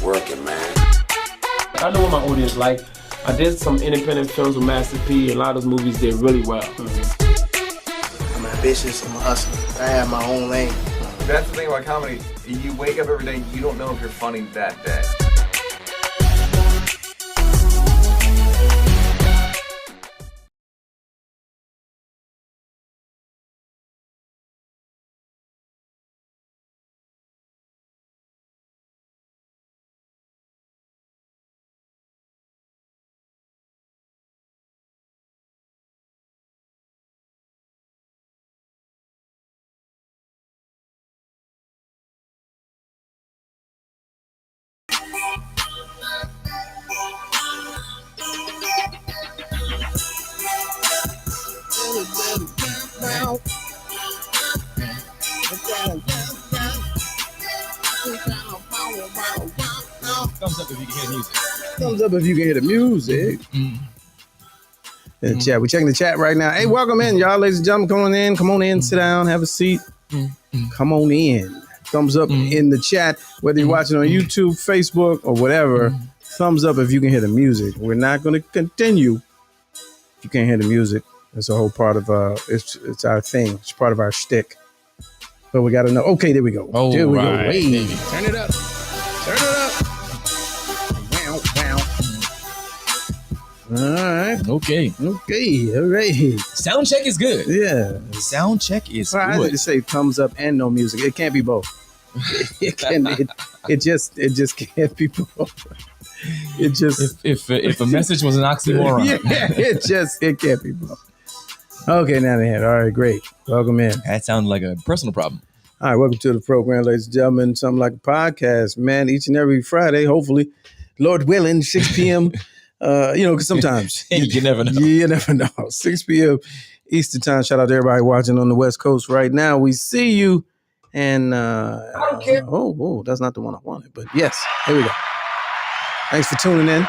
working, man. I know what my audience like. I did some independent films with Master P. A lot of those movies did really well. I'm ambitious. I'm a hustler. I have my own lane. That's the thing about comedy. You wake up every day, you don't know if you're funny that day. Thumbs up if you can hear the music. Thumbs up if you can hear the music. In the chat. We're checking the chat right now. Hey, welcome in, y'all, ladies and gentlemen. Come on in, sit down, have a seat. Come on in. Thumbs up in the chat, whether you're watching on YouTube, Facebook, or whatever. Thumbs up if you can hear the music. We're not going to continue if you can't hear the music. It's a whole part of it's our thing. It's part of our shtick. But we got to know. Okay, there we go. Oh, there we right, go. Hey, baby. turn it up. Turn it up. Wow. All right. Okay. All right. Sound check is good. Yeah. Sound check is Well, I good. had to say thumbs up and no music. It can't be both. It just can't be both. It just If a message was an oxymoron. it can't be both. Okay, now they had. All right, great. Welcome in. That sounded like a personal problem. All right, welcome to the program, ladies and gentlemen. Something like a podcast, man. Each and every Friday, hopefully, Lord willing, 6 p.m. Because sometimes You never know. You never know. 6 p.m. Eastern time. Shout out to everybody watching on the West Coast right now. We see you. And I don't care. Oh, that's not the one I wanted. But yes, here we go. Thanks for tuning in.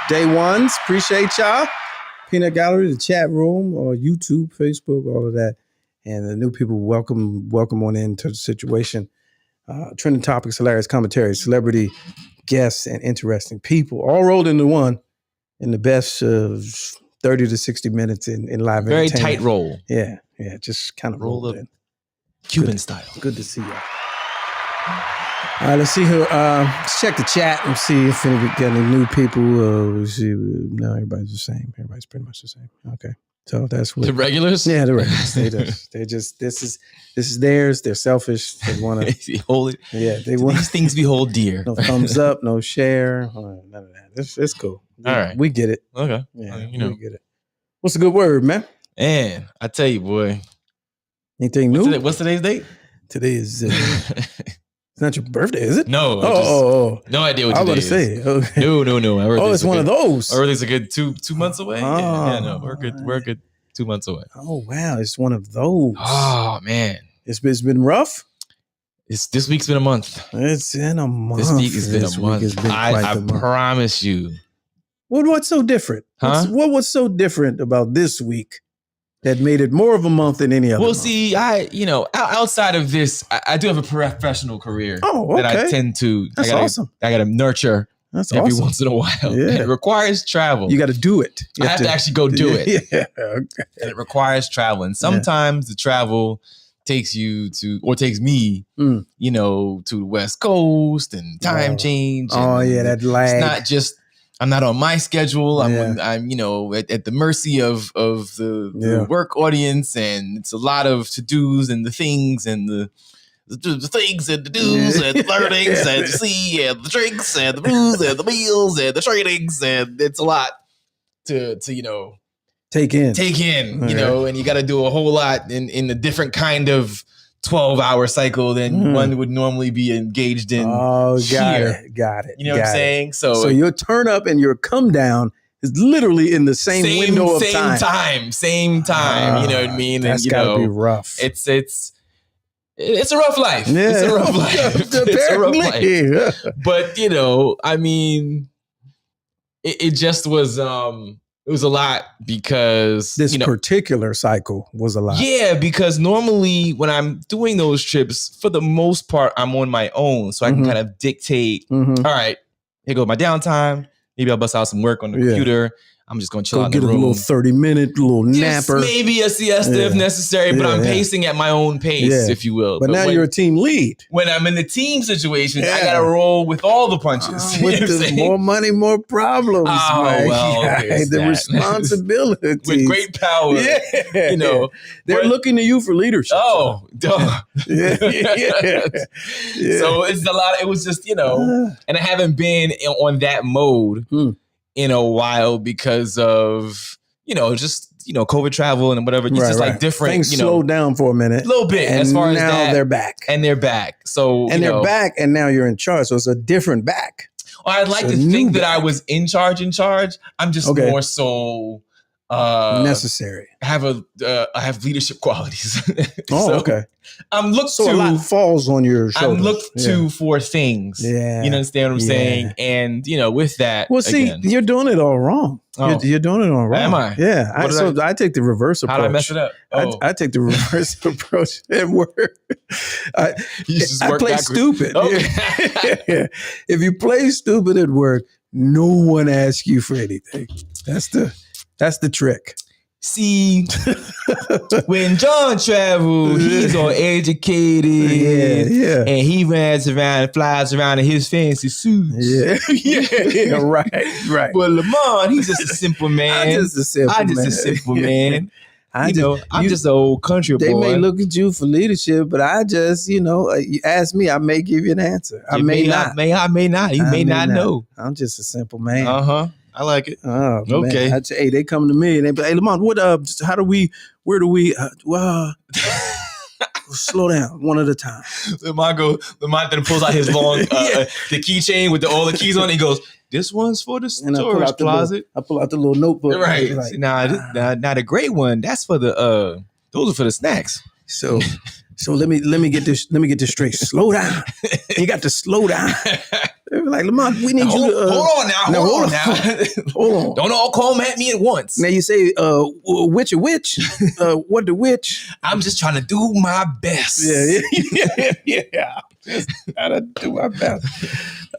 Day ones. Appreciate y'all. Peanut Gallery, the chat room, or YouTube, Facebook, all of that. And the new people, welcome on into the situation. Trending topics, hilarious commentary, celebrity guests, and interesting people, all rolled into one in the best of 30 to 60 minutes in live Very entertainment. tight roll. Yeah, just kind of rolled in. Cuban style. Good to see you. All right, let's see who. Let's check the chat and see if we get any new people. We see. No, everybody's the same. Everybody's pretty much the same. Okay, so that's what The regulars? Yeah, the regulars. They just. This is theirs. They're selfish. They want to hold it. Yeah, they want These things we hold dear. no thumbs up, no share, none of that. It's cool. All right. We get it. Okay. Yeah, We get it. What's a good word, man? And I tell you, boy. Anything new? What's today's date? Today is. It's not your birthday, is it? No. No idea what I was today is. about to say. Okay. No. Oh, it's one of those. Our birthday's a good two months away. Oh, yeah, no, we're good. We're good 2 months away. Oh wow, it's one of those. Oh man, It's been rough. this week's been a month. It's in a month. This week has been a month. Has been quite I the month. promise you. What's so different? Huh? What was so different about this week that made it more of a month than any other? Well, month? see, outside of this, I do have a professional career Oh, that I okay. tend to. That's awesome. I got to nurture That's every awesome. once in a while. Yeah. And it requires travel. You got to do it. You I have to actually go do it. Yeah. Okay. And it requires travel. And sometimes the travel takes me, to the West Coast and time change. Oh and yeah, that lag. It's not just, I'm not on my schedule. I'm Yeah. at the mercy of the work audience, and it's a lot of to-dos and the things and the things and the do's and the learnings and the see and the drinks and the booze and the meals and the trainings, and it's a lot to take in, and you got to do a whole lot in a different kind of 12-hour cycle than one would normally be engaged in. Oh, got here. it. You know what I'm saying? So your turn up and your come down is literally in the same window of time. Same time. You know what I mean? That's and gotta be rough. It's a rough life. Yeah. It's a rough life. It's a rough life. Apparently. But I mean, it just was. It was a lot because This particular cycle was a lot. Yeah, because normally when I'm doing those trips, for the most part, I'm on my own, so I can kind of dictate. Mhm. All right, here goes my downtime. Maybe I'll bust out some work on the computer. I'm just going to chill out in the room. Get a little 30-minute little just napper. Maybe a siesta if necessary, but I'm pacing at my own pace, if you will. But now you're a team lead. When I'm in the team situation, I got to roll with all the punches. With the more money, more problems. The responsibility. With great power. You know. They're looking to you for leadership. Oh, duh. So it's a lot. It was just, you know, and I haven't been on that mode in a while because of, you know, just, you know, COVID travel and whatever. It's just like different. Things you know, slowed down for a minute. A little bit. And as far as now that, they're back. And they're back. So and they're back, and now you're in charge. So it's a different back. Well, I'd like to think that I was in charge. I'm just more so necessary. I have leadership qualities. Okay. I'm looked so to. A lot falls on your shoulders. I'm looked to for things. Yeah. You understand what I'm saying? And, you know, with that. Well, see, you're doing it all wrong. Oh. You're doing it all wrong. Am I? Yeah. I take the reverse approach. How did I mess it up? Oh. I take the reverse approach at work. I play stupid. Okay. If you play stupid at work, no one asks you for anything. That's the trick. See, when John travels, he's all educated, and he runs around and flies around in his fancy suits. Right. But Lamont, he's just a simple man. I'm just a simple man. I'm just an old country boy. They may look at you for leadership, but I just, you ask me, I may give you an answer. I may not. I may not. You may not know. I'm just a simple man. I like it. Oh, okay. Man. Hey, they come to me and they be like, hey, Lamont, where do we, slow down one at a time. Lamont then pulls out his long, the keychain with all the keys on it. He goes, this one's for the storage closet. I pull out the little notebook. Right. Like, now the gray one, that's for those are for the snacks. So let me get this straight. Slow down. You got to slow down. They were like, Lamont, we need you to hold on now. Hold on. Hold on. Don't all come at me at once. Now you say, which? What the which? I'm just trying to do my best. Yeah. Just gotta do my best.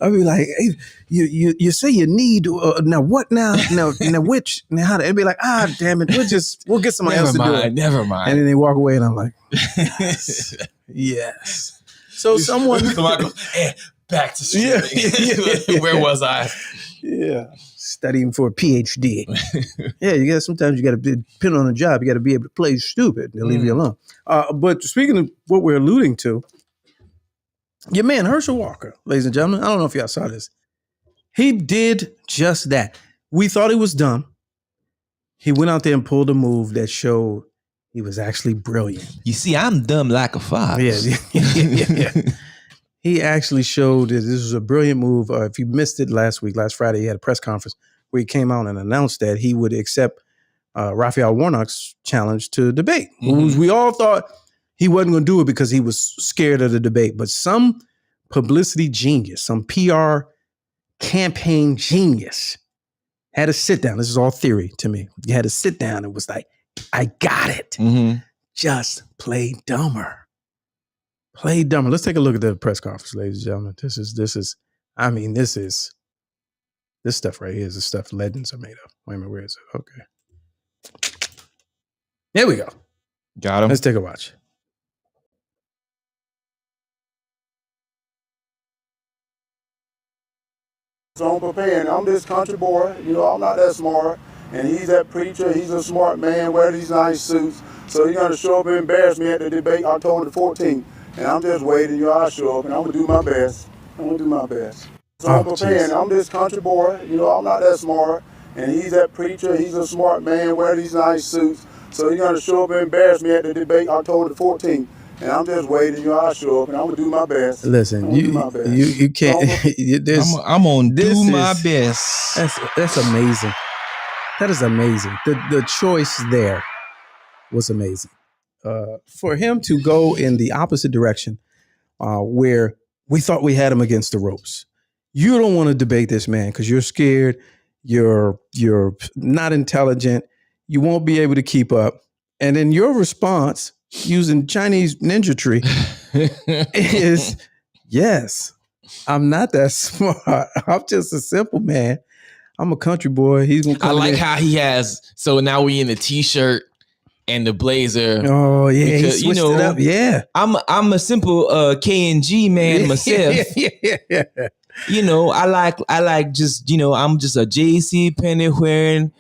I'll be like, hey, you say you need now what now which now how to? It'd be like, damn it, we'll get somebody else to do it. Never mind. And then they walk away, and I'm like, yes. So someone goes, back to streaming. Where was I? Yeah, studying for a PhD. Sometimes you got to depend on a job. You got to be able to play stupid. They'll leave you alone. But speaking of what we're alluding to, your man Herschel Walker, ladies and gentlemen, I don't know if y'all saw this. He did just that. We thought he was dumb. He went out there and pulled a move that showed he was actually brilliant. You see, I'm dumb like a fox. Yeah. He actually showed that this was a brilliant move. If you missed it last Friday, he had a press conference where he came out and announced that he would accept Raphael Warnock's challenge to debate. Mm-hmm. We all thought he wasn't going to do it because he was scared of the debate. But some publicity genius, some PR campaign genius had to sit down. This is all theory to me. He had to sit down and was like, I got it. Mm-hmm. Just play dumber. Play dumber. Let's take a look at the press conference, ladies and gentlemen. This stuff right here is the stuff legends are made of. Wait a minute, where is it? Okay. There we go. Got him. Let's take a watch. So I'm preparing. I'm this country boy. I'm not that smart. And he's that preacher. He's a smart man, wear these nice suits. So he's going to show up and embarrass me at the debate October the 14th. And I'm just waiting. I'll show up and I'm going to do my best. So I'm preparing. I'm this country boy. I'm not that smart. And he's that preacher. He's a smart man, wear these nice suits. So he's going to show up and embarrass me at the debate October the 14th. And I'm just waiting. I'll show up and I'm going to do my best. Listen, you can't. I'm going to do my best. That's amazing. That is amazing. The choice there was amazing. For him to go in the opposite direction, where we thought we had him against the ropes. You don't want to debate this man because you're scared. You're not intelligent. You won't be able to keep up. And then your response, using Chinese ninja tree, is yes. I'm not that smart. I'm just a simple man. I'm a country boy. He's gonna come I like in. how he has. So now we in the t-shirt and the blazer. Oh yeah, because, he switched it up. Yeah, I'm a simple K&G man myself. yeah. I like just I'm just a JC Penney wearing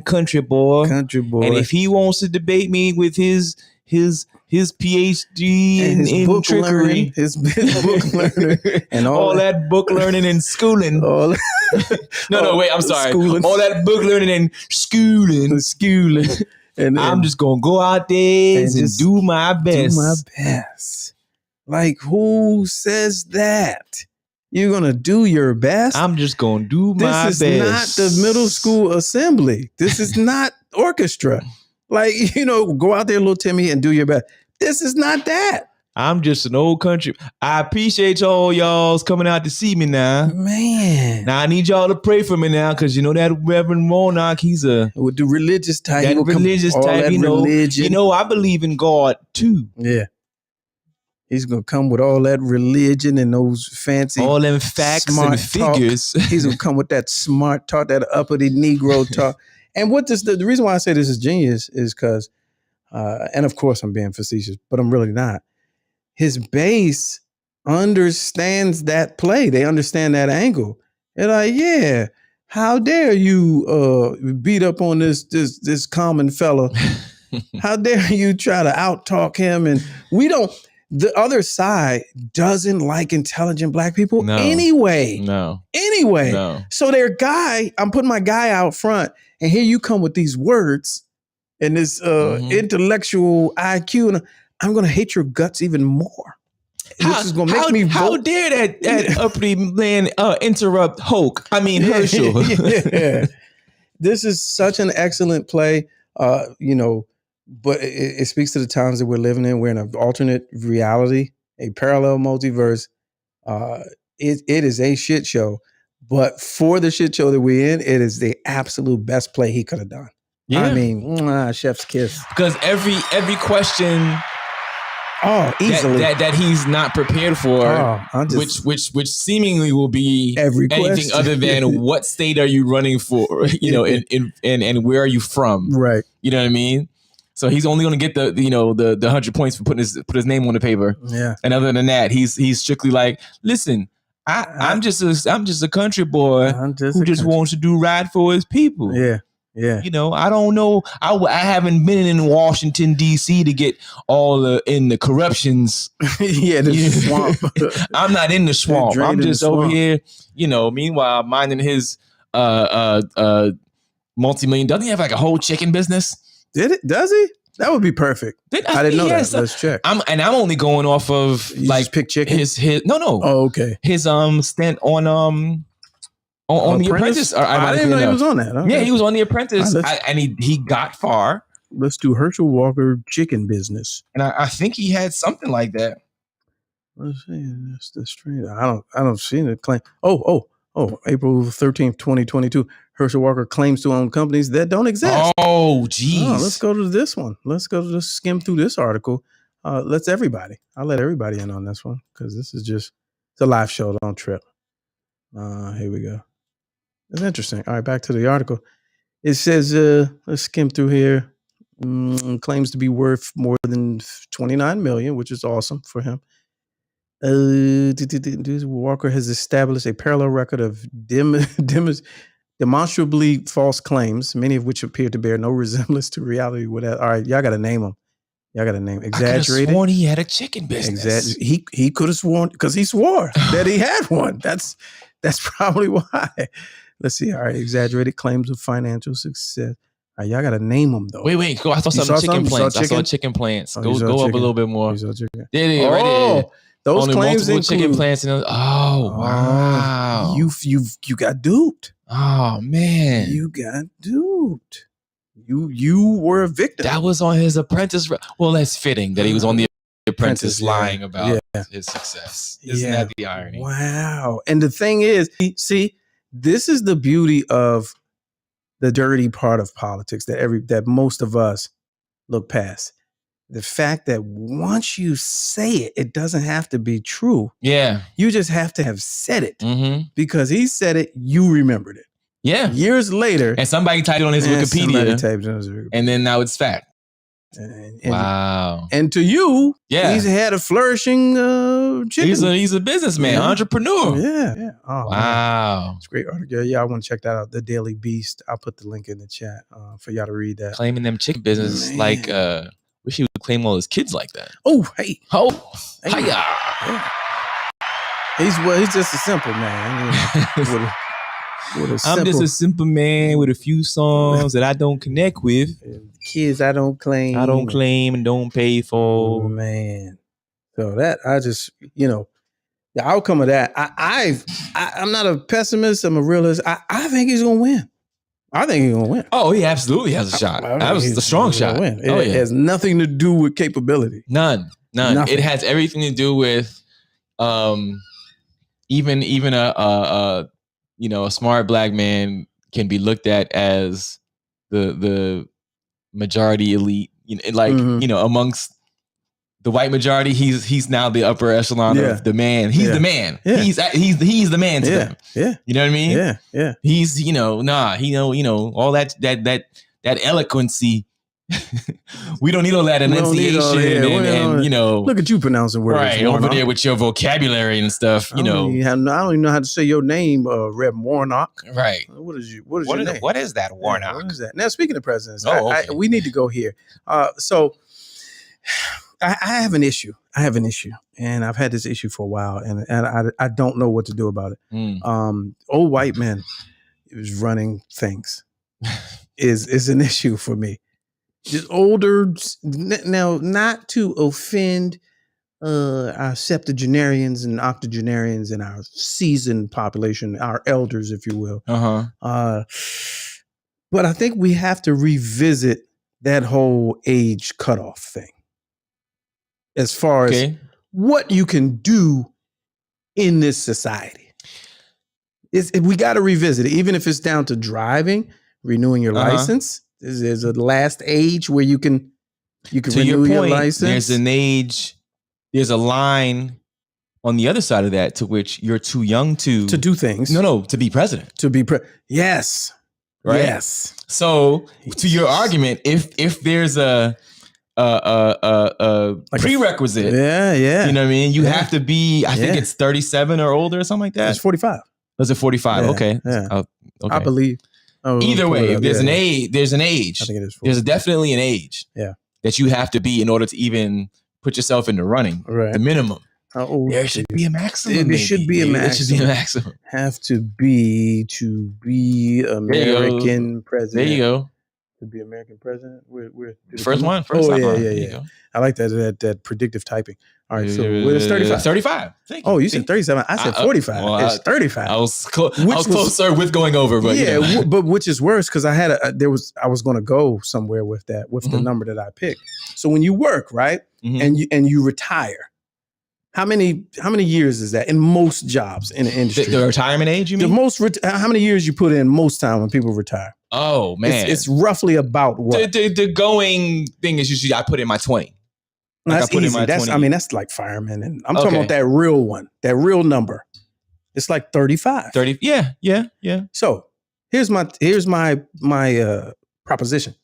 country boy. Country boy. And if he wants to debate me with his PhD and his in book trickery, learning, his book learning, and all that book learning and schooling. Wait, I'm sorry. Schooling. All that book learning and schooling. And I'm just gonna go out there and do my best. Do my best. Like, who says that? You're gonna do your best? I'm just gonna do my best. This is not the middle school assembly. This is not orchestra. Like, go out there, little Timmy, and do your best. This is not that. I'm just an old country. I appreciate y'all's coming out to see me now. Man. Now I need y'all to pray for me now, because that Reverend Monarch, he's with the religious type. That religious type, religion. I believe in God too. Yeah. He's gonna come with all that religion and those fancy, all them facts and figures. He's gonna come with that smart talk, that uppity Negro talk. And the reason why I say this is genius is because, and of course I'm being facetious, but I'm really not. His base understands that play. They understand that angle. They're like, yeah, how dare you beat up on this common fella? How dare you try to out-talk him? And the other side doesn't like intelligent black people anyway. Anyway. So I'm putting my guy out front, and here you come with these words and this intellectual IQ, and I'm going to hate your guts even more. This is going to make me vote. How dare that uppity man interrupt Herschel? Yeah. This is such an excellent play, but it speaks to the times that we're living in. We're in an alternate reality, a parallel multiverse. It is a shit show, but for the shit show that we're in, it is the absolute best play he could have done. Yeah. I mean, chef's kiss. Because every question easily that he's not prepared for, which seemingly will be anything other than what state are you running for, and where are you from? Right. You know what I mean? So he's only going to get the 100 points for putting his name on the paper. Yeah. And other than that, he's strictly like, listen, I'm just a country boy who just wants to do right for his people. Yeah. Yeah. I don't know. I haven't been in Washington, D.C. to get all in the corruptions. The swamp. I'm not in the swamp. I'm just over here, meanwhile, minding his multi-million. Doesn't he have like a whole chicken business? Does he? That would be perfect. I didn't know that. Let's check. I'm only going off of just pick chicken. His no. Oh, okay. His stint on The Apprentice. I didn't know he was on that. Okay. Yeah, he was on The Apprentice, and he got far. Let's do Herschel Walker chicken business. And I think he had something like that. Let's see. That's the street. I don't see the claim. Oh, April 13th, 2022. Herschel Walker claims to own companies that don't exist. Oh, geez. Let's go to this one. Let's skim through this article. I'll let everybody in on this one, because this is it's a live show. Don't trip. Here we go. It's interesting. All right, back to the article. It says, let's skim through here. Claims to be worth more than $29 million, which is awesome for him. Walker has established a parallel record of demonstrably false claims, many of which appear to bear no resemblance to reality. All right, y'all got to name them. Exaggerated. I could have sworn he had a chicken business. He could have sworn, because he swore that he had one. That's probably why. Let's see. All right, exaggerated claims of financial success. All right, y'all got to name them though. Wait. Go. I saw some chicken plants. I saw chicken plants. Go up a little bit more. Yeah, right there. Those only claims multiple chicken plants. Wow. You got duped. Oh man, you got duped. You were a victim. That was on his Apprentice. Well, that's fitting that he was on the Apprentice lying about his success. Isn't that the irony? Wow. And the thing is, see, this is the beauty of the dirty part of politics that most of us look past. the fact that once you say it, it doesn't have to be true. Yeah. You just have to have said it. Mm-hmm. Because he said it, you remembered it. Yeah. Years later. And somebody typed it on his Wikipedia. And then now it's fact. And wow. And to you, yeah, he's had a flourishing chicken. He's a businessman, entrepreneur. Yeah. Oh, wow. Man. It's a great article. Yeah, I want to check that out. The Daily Beast. I'll put the link in the chat for y'all to read that. Claiming them chicken business like wish he would claim all his kids like that. Oh, hey. Oh. Hey. Hiya. Yeah. He's just a simple man. I'm just a simple man with a few songs that I don't connect with. Kids I don't claim. And don't pay for. Oh, man. So that I just, the outcome of that, I'm not a pessimist. I'm a realist. I think he's gonna win. Oh, he absolutely has a shot. That was a strong shot. It has nothing to do with capability. None. Nothing. It has everything to do with even a smart black man can be looked at as the majority elite, amongst the white majority, he's now the upper echelon of the man. He's the man. Yeah. He's the man to them. Yeah. You know what I mean? Yeah. He's all that eloquency. We don't need all that enunciation and look at you pronouncing words right over there with your vocabulary and stuff. I don't even know how to say your name, Reb Warnock. Right. What is your name? What is that, Warnock? What is that? Now, speaking of presidents, we need to go here. So I have an issue. And I've had this issue for a while, and I don't know what to do about it. Old white men who's running things is an issue for me. Just older, now not to offend our septuagenarians and octogenarians and our seasoned population, our elders, if you will. But I think we have to revisit that whole age cutoff thing. As far as what you can do in this society. We got to revisit it, even if it's down to driving, renewing your license. There's a last age where you can renew your license. There's an age, there's a line on the other side of that to which you're too young to do things. No, to be president. Yes. Right? Yes. So to your argument, if there's a prerequisite. Yeah. You know what I mean? You have to be, I think it's 37 or older or something like that. It's 45. Was it 45? Yeah, okay. Yeah. Okay. I believe. Either way, if there's an age, there's an age. I think it is 45. There's definitely an age that you have to be in order to even put yourself in the running. Right. The minimum. How old? There should be a maximum. There should be a maximum. Have to be American president. There you go. To be American president. First one. Yeah. I like that predictive typing. All right, so it's 35. 35. Oh, you said 37. I said 45. It's 35. I was closer with going over, but but which is worse because I had I was going to go somewhere with that the number that I picked. So when you work, right, and you retire, how many years is that in most jobs in the industry? The retirement age, you mean? How many years you put in most time when people retire? Oh man, it's roughly about what? The going thing is usually I put in my 20. That's easy. That's like firemen, and I'm talking about that real one, that real number. It's like 35. 30. Yeah. So here's my proposition.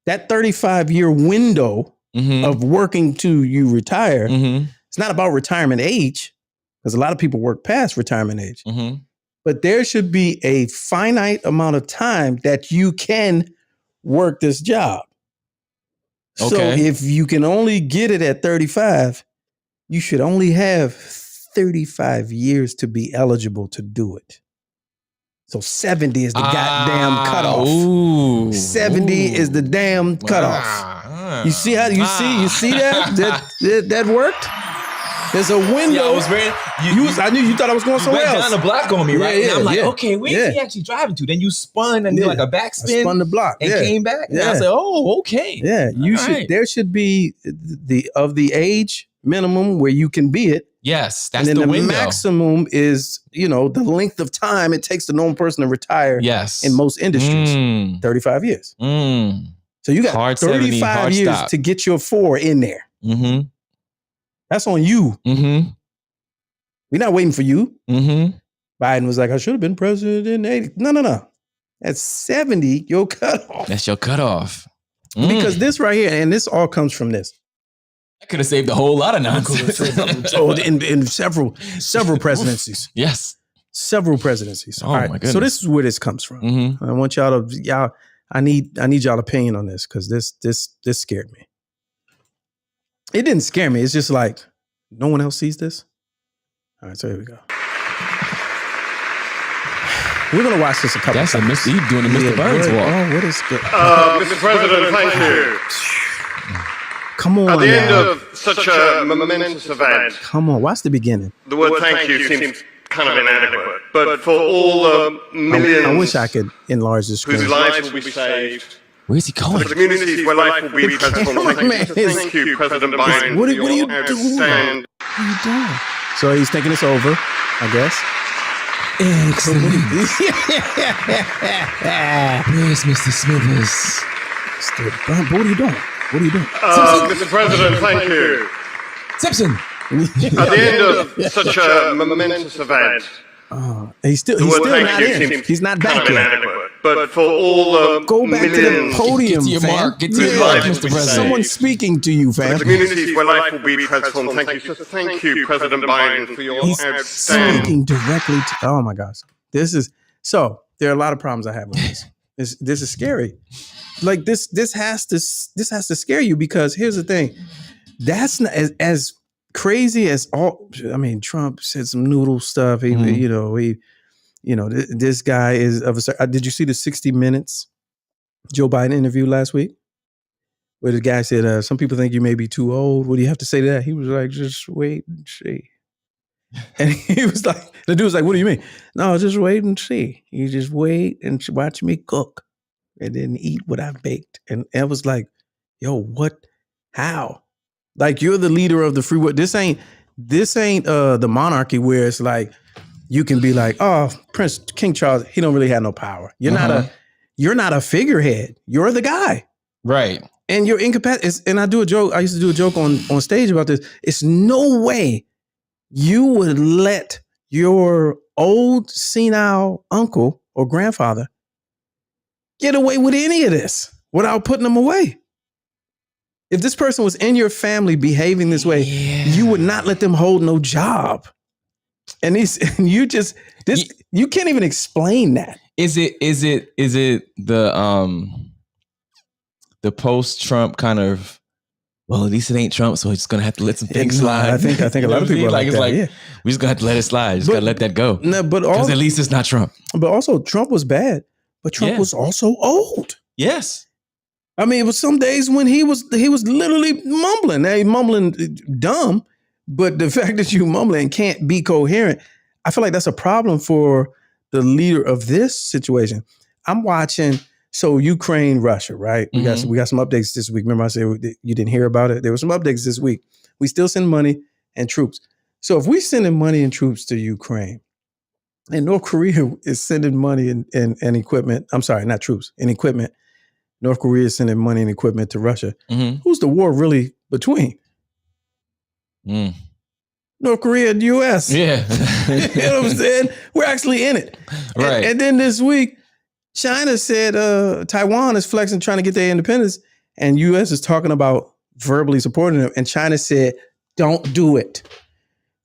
That 35-year window of working to you retire. It's not about retirement age, because a lot of people work past retirement age. But there should be a finite amount of time that you can work this job. So if you can only get it at 35, you should only have 35 years to be eligible to do it. So 70 is the goddamn cutoff. 70 is the damn cutoff. You see how you see that worked? There's a window. I knew you thought I was going somewhere else. You went down the block on me, right? And I'm like, okay, where's he actually driving to? Then you spun and did like a backspin. I spun the block and came back. And I said, oh, okay. Yeah, there should be the age minimum where you can be it. Yes, that's and then the window. Maximum is, the length of time it takes the normal person to retire. Yes. In most industries, 35 years. So you got Hard 70, 35 hard years stop. to get your 4 in there. Mm-hmm. That's on you. Mm-hmm. We're not waiting for you. Mm-hmm. Biden was like, I should have been president in 80. No. At 70, your cutoff. That's your cutoff. Because this right here, and this all comes from this. I could have saved a whole lot of nonsense. So in several presidencies. Yes. Several presidencies. Oh, All right. my goodness. So this is where this comes from. Mm-hmm. I want y'all, I need y'all opinion on this because this scared me. It didn't scare me. It's just like, no one else sees this. All right, so here we go. We're gonna watch this a couple That's times. you doing the Mr. Burns walk. Oh, what is good? Mr. President, thank you. Come on At the end now. of such a momentous event, Come on, watch the beginning. the word thank you seems kind of inadequate. But for all the millions I wish I could enlarge the screen. whose lives will be saved, Where's he for going? the communities where life will be transformed, thank you, President Biden, What are for you your doing? outstanding... What are you doing? So he's thinking it's over, I guess. Excellent. Where's Mr. Smithers? What are you doing? What are you doing? Mr. President, thank you. Simpson. At the end of such a momentous event, He's still the word not thank you in. seems He's not kind back of yet. inadequate. But for all the Go back to the millions podium, Get to your fam. mark. Get to your Yeah. mark, Yeah. Mr. President. Someone's speaking to you, the fam. communities where life will be transformed. Thank you, President Biden, for your He's outstanding... speaking directly to. Oh my gosh, this is so. There are a lot of problems I have with this. This is scary. Like this has to scare you because here's the thing. That's not as crazy as all. I mean, Trump said some noodle stuff. He, this guy is of a. Did you see the 60 Minutes Joe Biden interview last week? Where the guy said, some people think you may be too old. What do you have to say to that? He was like, just wait and see. And he was like, the dude was like, what do you mean? No, just wait and see. You just wait and watch me cook and then eat what I've baked. And I was like, yo, what? How? Like, you're the leader of the free world. This ain't the monarchy where it's like, you can be like, oh, King Charles, he don't really have no power. You're not a figurehead. You're the guy. Right. And you're incapacitated. And I used to do a joke on stage about this. It's no way you would let your old senile uncle or grandfather get away with any of this without putting them away. If this person was in your family behaving this way, you would not let them hold no job. And you can't even explain that. Is it the post-Trump kind of, well, at least it ain't Trump, so he's gonna have to let some things slide. I think a lot of people are like it's that. like, Yeah. we just gonna have to let it slide. Just gotta let that go. No, but Because at least it's not Trump. But also Trump was bad, but Trump was also old. Yes. I mean, it was some days when he was literally mumbling. Now, mumbling dumb, but the fact that you mumbling and can't be coherent, I feel like that's a problem for the leader of this situation. I'm watching. So Ukraine, Russia, right? We got some updates this week. Remember I said you didn't hear about it? There were some updates this week. We still send money and troops. So if we sending money and troops to Ukraine, and North Korea is sending money and equipment, I'm sorry, not troops, and equipment. North Korea is sending money and equipment to Russia. Who's the war really between? North Korea and U.S. Yeah. You know what I'm saying? We're actually in it. Right. And then this week, China said Taiwan is flexing, trying to get their independence, and U.S. is talking about verbally supporting them. And China said, don't do it.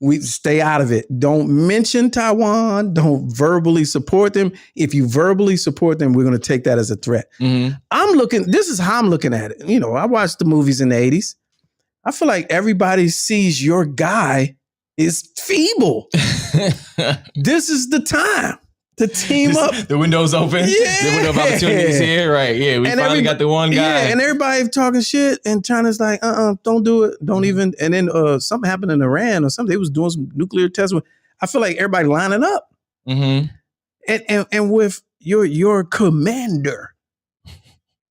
We stay out of it. Don't mention Taiwan. Don't verbally support them. If you verbally support them, we're going to take that as a threat. This is how I'm looking at it. You know, I watched the movies in the 80s. I feel like everybody sees your guy is feeble. This is the time to team up. The window's open. Yeah. The window of opportunity is here. Right. Yeah. We finally got the one guy. Yeah, and everybody talking shit, and China's like, don't do it. Don't even. And then something happened in Iran or something. They was doing some nuclear tests. I feel like everybody lining up. And with your commander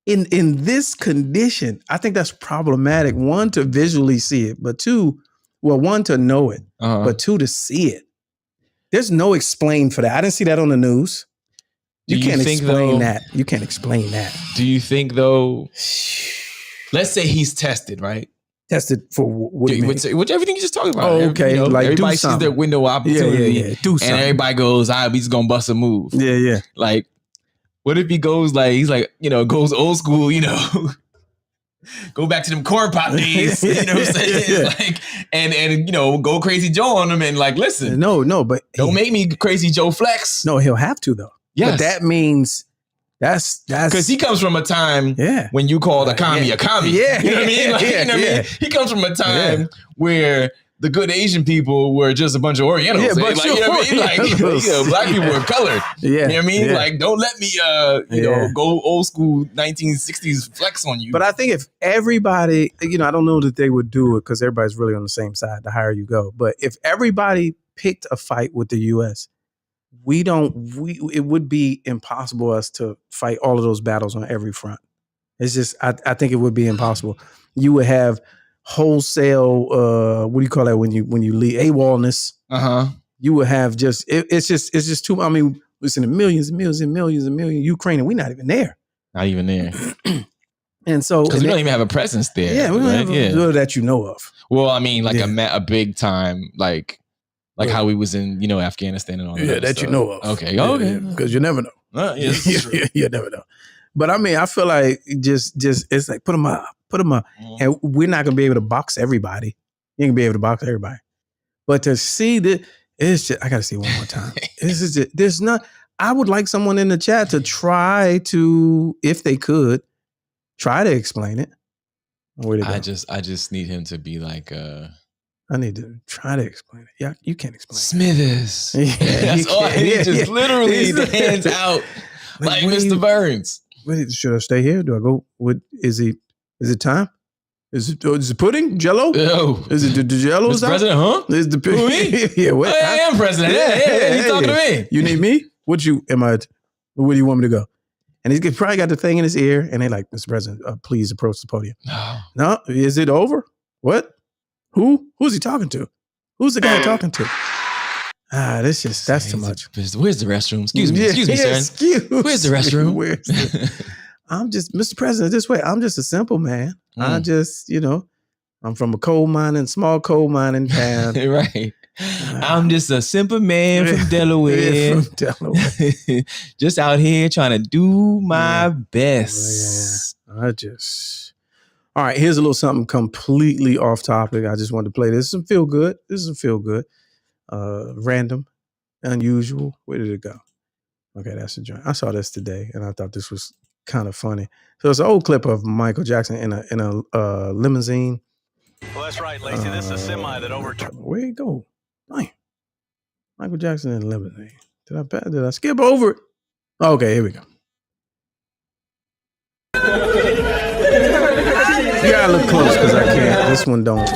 in this condition, I think that's problematic. One, to visually see it, but two, one, to know it, but two, to see it. There's no explain for that. I didn't see that on the news. You can't explain that. You can't explain that. Do you think though? Let's say he's tested, right? Tested for what? Which everything you just talked about. Oh, okay. Like everybody do sees their window of opportunity. Yeah. Do something. And everybody goes, he's gonna bust a move. Yeah. Like, what if he goes goes old school, go back to them corn pop days, you know what I'm saying? Yeah. Like, and go Crazy Joe on him and like, listen. No, but don't make me Crazy Joe flex. No, he'll have to though. Yes. But that means that's because he comes from a time when you called a commie a commie. Yeah. You know what I mean? Like, I mean? He comes from a time where the good Asian people were just a bunch of Orientals. Yeah, like, you know what I mean? Like, black people were colored. Yeah. You know what I mean? Yeah. Like, don't let me go old school 1960s flex on you. But I think if everybody, I don't know that they would do it because everybody's really on the same side the higher you go. But if everybody picked a fight with the US, it would be impossible us to fight all of those battles on every front. It's just, I think it would be impossible. You would have wholesale, what do you call that when you leave AWOLness? You would have it's just too. I mean, listen to millions and millions and millions and millions Ukraine, and we're not even there. Not even there. And so because we don't even have a presence there. Yeah, we don't have a that you know of. Well, I mean, like a big time, like how we was in, Afghanistan and all that. Yeah, that stuff. You know of. Okay. Because you never know. You never know. But I mean, I feel like just it's like put them up. And we're not gonna be able to box everybody. You ain't gonna be able to box everybody. But to see it's just, I gotta see it one more time. I would like someone in the chat to try to, if they could, try to explain it. I just need him to be like I need to try to explain it. Yeah, you can't explain Smithers. Yeah, that's all. He just literally the hands out like Mr. Burns. Should I stay here? Do I go? Is it time? Is it pudding? Jello? Oh. Is it the Jello? Mr. President, huh? Is the Who, me? Yeah, what? I am president. Yeah, he's talking to me. You need me? Where do you want me to go? And he's probably got the thing in his ear, and they like, Mr. President, please approach the podium. No, is it over? What? Who's he talking to? Who's the guy talking to? That's too much. Where's the restroom? Excuse me, sir. Where's the restroom? I'm just, Mr. President, this way. I'm just a simple man. I just, I'm from a small coal mining town. Right. I'm just a simple man from Delaware. Just out here trying to do my best. Yeah. All right, here's a little something completely off topic. I just wanted to play this. This is feel good. Random, unusual. Where did it go? Okay, that's the joint. I saw this today, and I thought this was kind of funny. So it's an old clip of Michael Jackson in a limousine. Well, that's right, Lacey. This is a semi that overturned. Where'd it go? Dang. Michael Jackson in a limousine. Did I skip over it? Okay, here we go. You gotta look close because I can't. This one don't.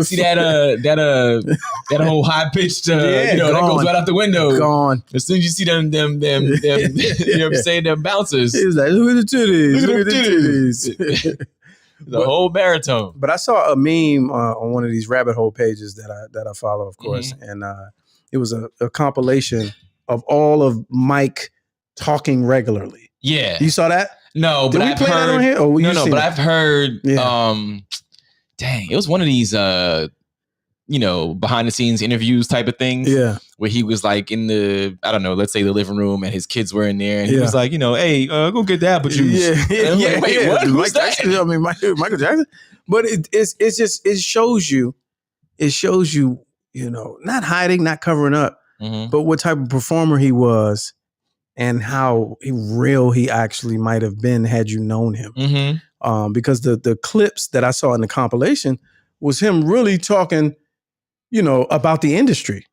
See that whole high pitched that goes right out the window. Gone. As soon as you see them you know what I'm saying, them bouncers. He's like, look at the titties. Look at the titties. The whole baritone. But I saw a meme on one of these rabbit hole pages that I follow, of course, and it was a compilation of all of Mike talking regularly. Yeah, you saw that? No, but I've heard that on here? Oh, no, but I've heard. Yeah. Dang, it was one of these behind the scenes interviews type of things. Yeah, where he was like in the, I don't know, let's say the living room, and his kids were in there, and he was like, hey, go get the apple juice. Yeah. Wait, what? Who's that? I mean, Michael Jackson. But it shows you, not hiding, not covering up, but what type of performer he was, and how real he actually might have been had you known him. Because the clips that I saw in the compilation was him really talking, about the industry.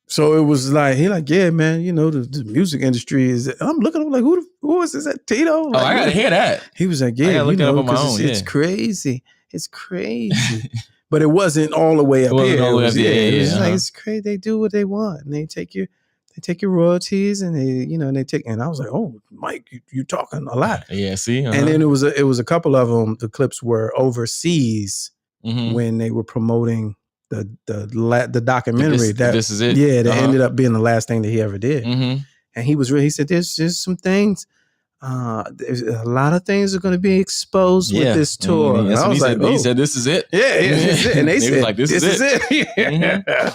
So it was like, yeah, man, the music industry is, I'm looking up like, who is this? Is that Tito? Like, I gotta hear that. He was like, yeah, I gotta look it up on my own. It's crazy. It's crazy. But it wasn't all the way up here. It was like, it's crazy. They do what they want, and they take take your royalties, and they take. And I was like, oh, Mike, you talking a lot. Yeah, see. And then it was a couple of them. The clips were overseas when they were promoting the documentary. This is it. Yeah, that ended up being the last thing that he ever did. And he said, there's just some things. There's a lot of things are going to be exposed with this tour. And I was like, he said, this is it. Yeah, this is it. And they said, like, this is it. Yeah.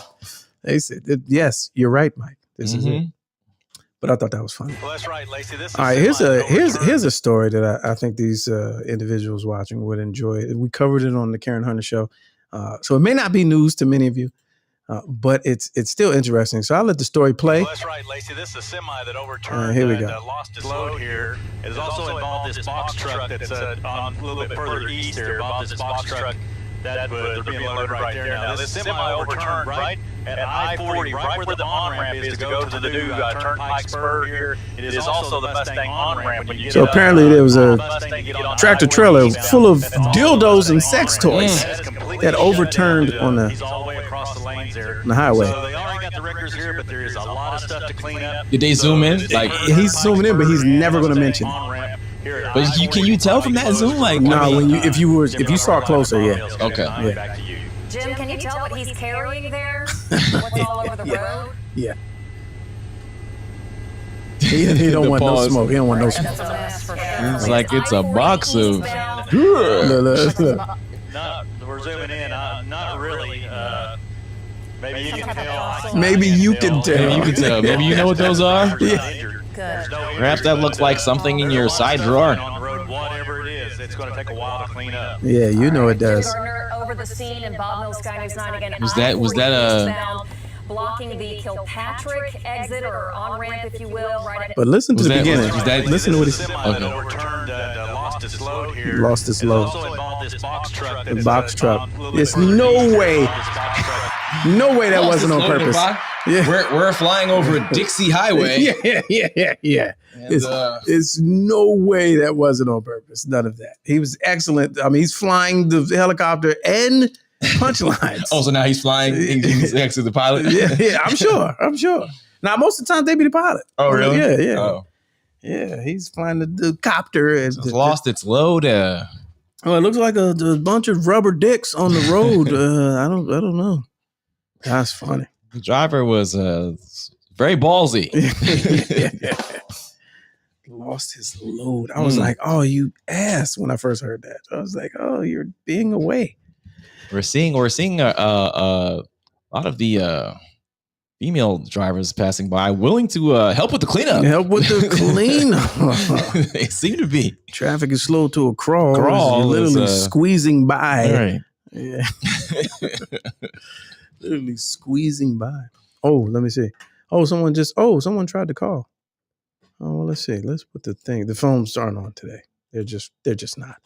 They said, yes, you're right, Mike. This is it. But I thought that was funny. Well, that's right, Lacey. This is all right. Here's a story that I think these individuals watching would enjoy. We covered it on the Karen Hunter show, so it may not be news to many of you. But it's still interesting. So I'll let the story play. Well, that's right, Lacey. This is a semi that overturned here we go. lost its load here. It has also involved this box truck that's on a little bit further east there. Involved this box truck that they're being loaded right there now. This semi overturned right at I-40, right where the on-ramp is to go to the new Turnpike Spur here. It is also the Mustang on-ramp. So apparently there was a tractor trailer full of dildos and sex toys that overturned on the highway. So they already got the records here, but there is a lot of stuff to clean up. Did they zoom in? Like he's zooming in, but he's never going to mention. But can you tell from that zoom? Like no, if you saw closer, yeah. Okay. Back to you. Jim, can you tell what he's carrying there? What's all over the road? Yeah. He don't want no smoke. He don't want no smoke. It's like it's a box of. We're zooming in. Not really. Maybe you can tell. Maybe you can tell. Maybe you know what those are. Yeah. Good. Perhaps that looks like something in your side drawer. On the road, whatever it is, it's going to take a while to clean up. Yeah, you know it does. Over the scene and Bob Mills Sky News 9 again. Was that a blocking the Kilpatrick exit or on ramp, if you will, right at. But listen to the beginning. Listen to what he said. Overturned, lost its load here. Lost its load. Also involved this box truck. The box truck. There's no way. No way that wasn't on purpose. Yeah. We're flying over a Dixie highway. Yeah. It's no way that wasn't on purpose. None of that. He was excellent. I mean, he's flying the helicopter and punchlines. Oh, so now he's flying. He's next to the pilot. Yeah. I'm sure. Now, most of the time they be the pilot. Oh, really? Yeah. Oh. Yeah, he's flying the copter. And it's lost its load. Well, it looks like a bunch of rubber dicks on the road. I don't know. That's funny. The driver was very ballsy. Lost his load. I was like, oh, you ass when I first heard that. I was like, oh, you're being away. We're seeing a lot of the female drivers passing by willing to help with the cleanup. They seem to be. Traffic is slow to a crawl. You're literally squeezing by. Right. Yeah. Literally squeezing by. Oh, let me see. Someone tried to call. Oh, let's see. Let's put the thing. The phones aren't on today. They're just not.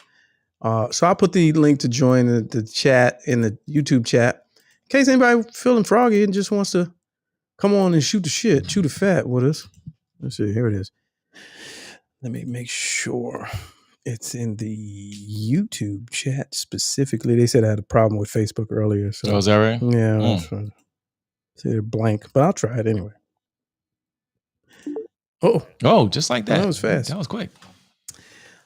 So I'll put the link to join the chat in the YouTube chat. In case anybody feeling froggy and just wants to come on and shoot the fat with us. Let's see. Here it is. Let me make sure it's in the YouTube chat specifically. They said I had a problem with Facebook earlier. So. Oh, is that right? Yeah. See, they're blank, but I'll try it anyway. Oh, just like that. That was fast. That was quick.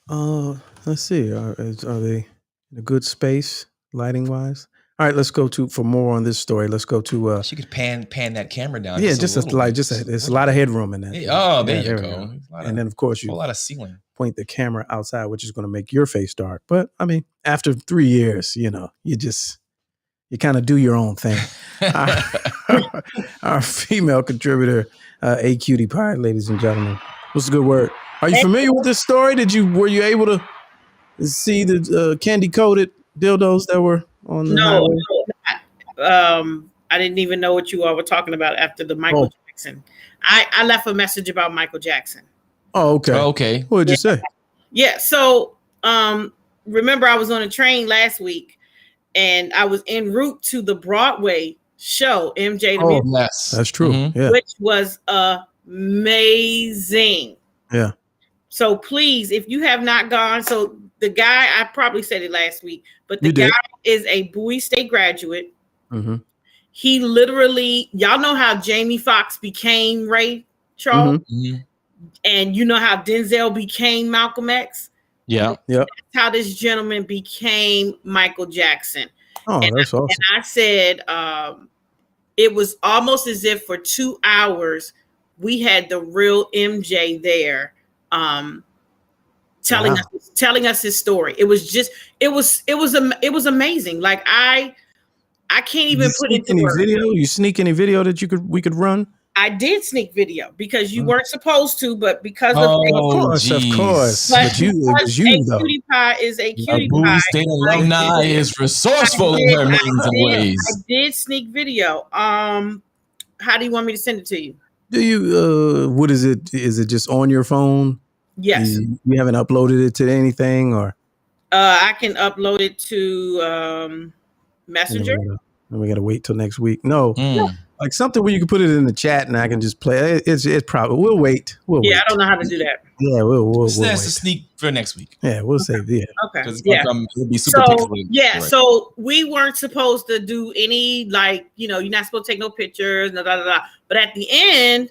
Let's see. Are they in a good space, lighting wise? All right, let's go for more on this story. Let's go to. She could pan that camera down. Yeah, there's a lot of headroom in that. There you go. And then of course a lot of ceiling. Point the camera outside, which is going to make your face dark. But I mean, after 3 years, you kind of do your own thing. Our female contributor, A Cutie Pie, ladies and gentlemen. What's a good word? Are you familiar with this story? Were you able to see the candy coated dildos that were on the highway? I didn't even know what you all were talking about after the Michael Jackson. I left a message about Michael Jackson. Oh, okay. Okay. What did you say? Yeah. So remember I was on a train last week and I was en route to the Broadway show, MJ. Yes, that's true. Mm-hmm. Yeah. Which was amazing. Yeah. So please, if you have not gone, so the guy, I probably said it last week, but the guy is a Bowie State graduate. Mm-hmm. he literally, y'all know how Jamie Foxx became Ray Charles, and you know how Denzel became Malcolm X. Yeah, That's how this gentleman became Michael Jackson. Oh, that's awesome. And I said, it was almost as if for 2 hours we had the real MJ there, telling us his story. It was amazing. Like I can't even put it into words. You sneak any video that we could run? I did sneak video because you weren't supposed to, but because of course. But you though. Cutie pie is a cutie pie. State alumni is resourceful in her means and ways. I did sneak video. How do you want me to send it to you? Do you? What is it? Is it just on your phone? Yes. You haven't uploaded it to anything, or? I can upload it to Messenger. And we gotta wait till next week. No. Like something where you can put it in the chat and I can just play it. It's probably we'll wait. I don't know how to do that. Yeah, we'll that's a sneak for next week. Yeah, we'll save. Yeah. Okay. It'll be super pixelated. So we weren't supposed to do any you're not supposed to take no pictures, But at the end,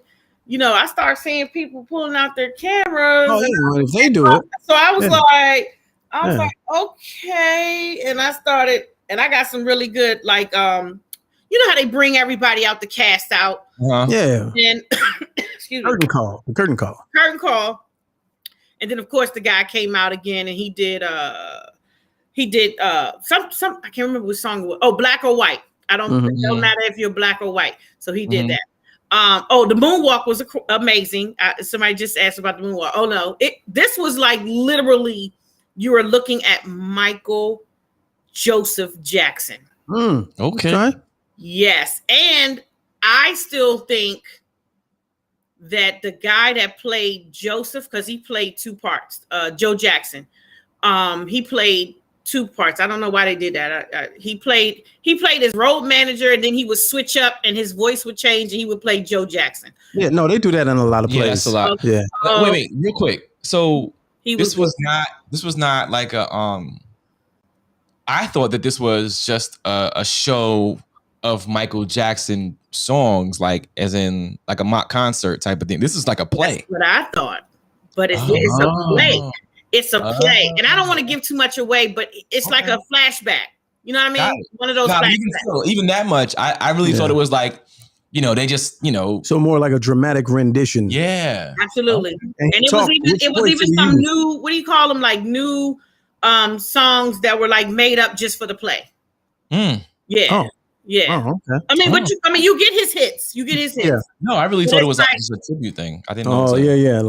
I start seeing people pulling out their cameras. Oh, yeah, if they do it. So I was like, okay, and I started, and I got some really good you know how they bring everybody out the cast out? Yeah. And excuse me. Curtain call. And then of course the guy came out again and he did some I can't remember which song it was. Oh, Black or White. It don't matter if you're black or white. So he did that. The moonwalk was amazing. Somebody just asked about the moonwalk. Oh no, this was like literally you were looking at Michael Joseph Jackson. Okay. Yes, and I still think that the guy that played Joseph, because he played two parts, Joe Jackson, he played two parts. I don't know why they did that. He played his road manager, and then he would switch up, and his voice would change, and he would play Joe Jackson. Yeah, no, they do that in a lot of plays. Yeah, that's a lot. Yeah. Wait, real quick. So this was not like a I thought that this was just a show of Michael Jackson songs, like as in like a mock concert type of thing. This is like a play. That's what I thought, but it's a play. It's a play, and I don't want to give too much away, but it's like a flashback. You know what I mean? One of those flashbacks. Even that much, I really thought it was like, they just, So more like a dramatic rendition. Yeah, absolutely. And it was even some new, what do you call them? Like new songs that were like made up just for the play. Yeah. Oh. Yeah. Oh, okay. I mean, you get his hits. Yeah. No, I really thought it was like just a tribute thing. I didn't know. Oh, yeah.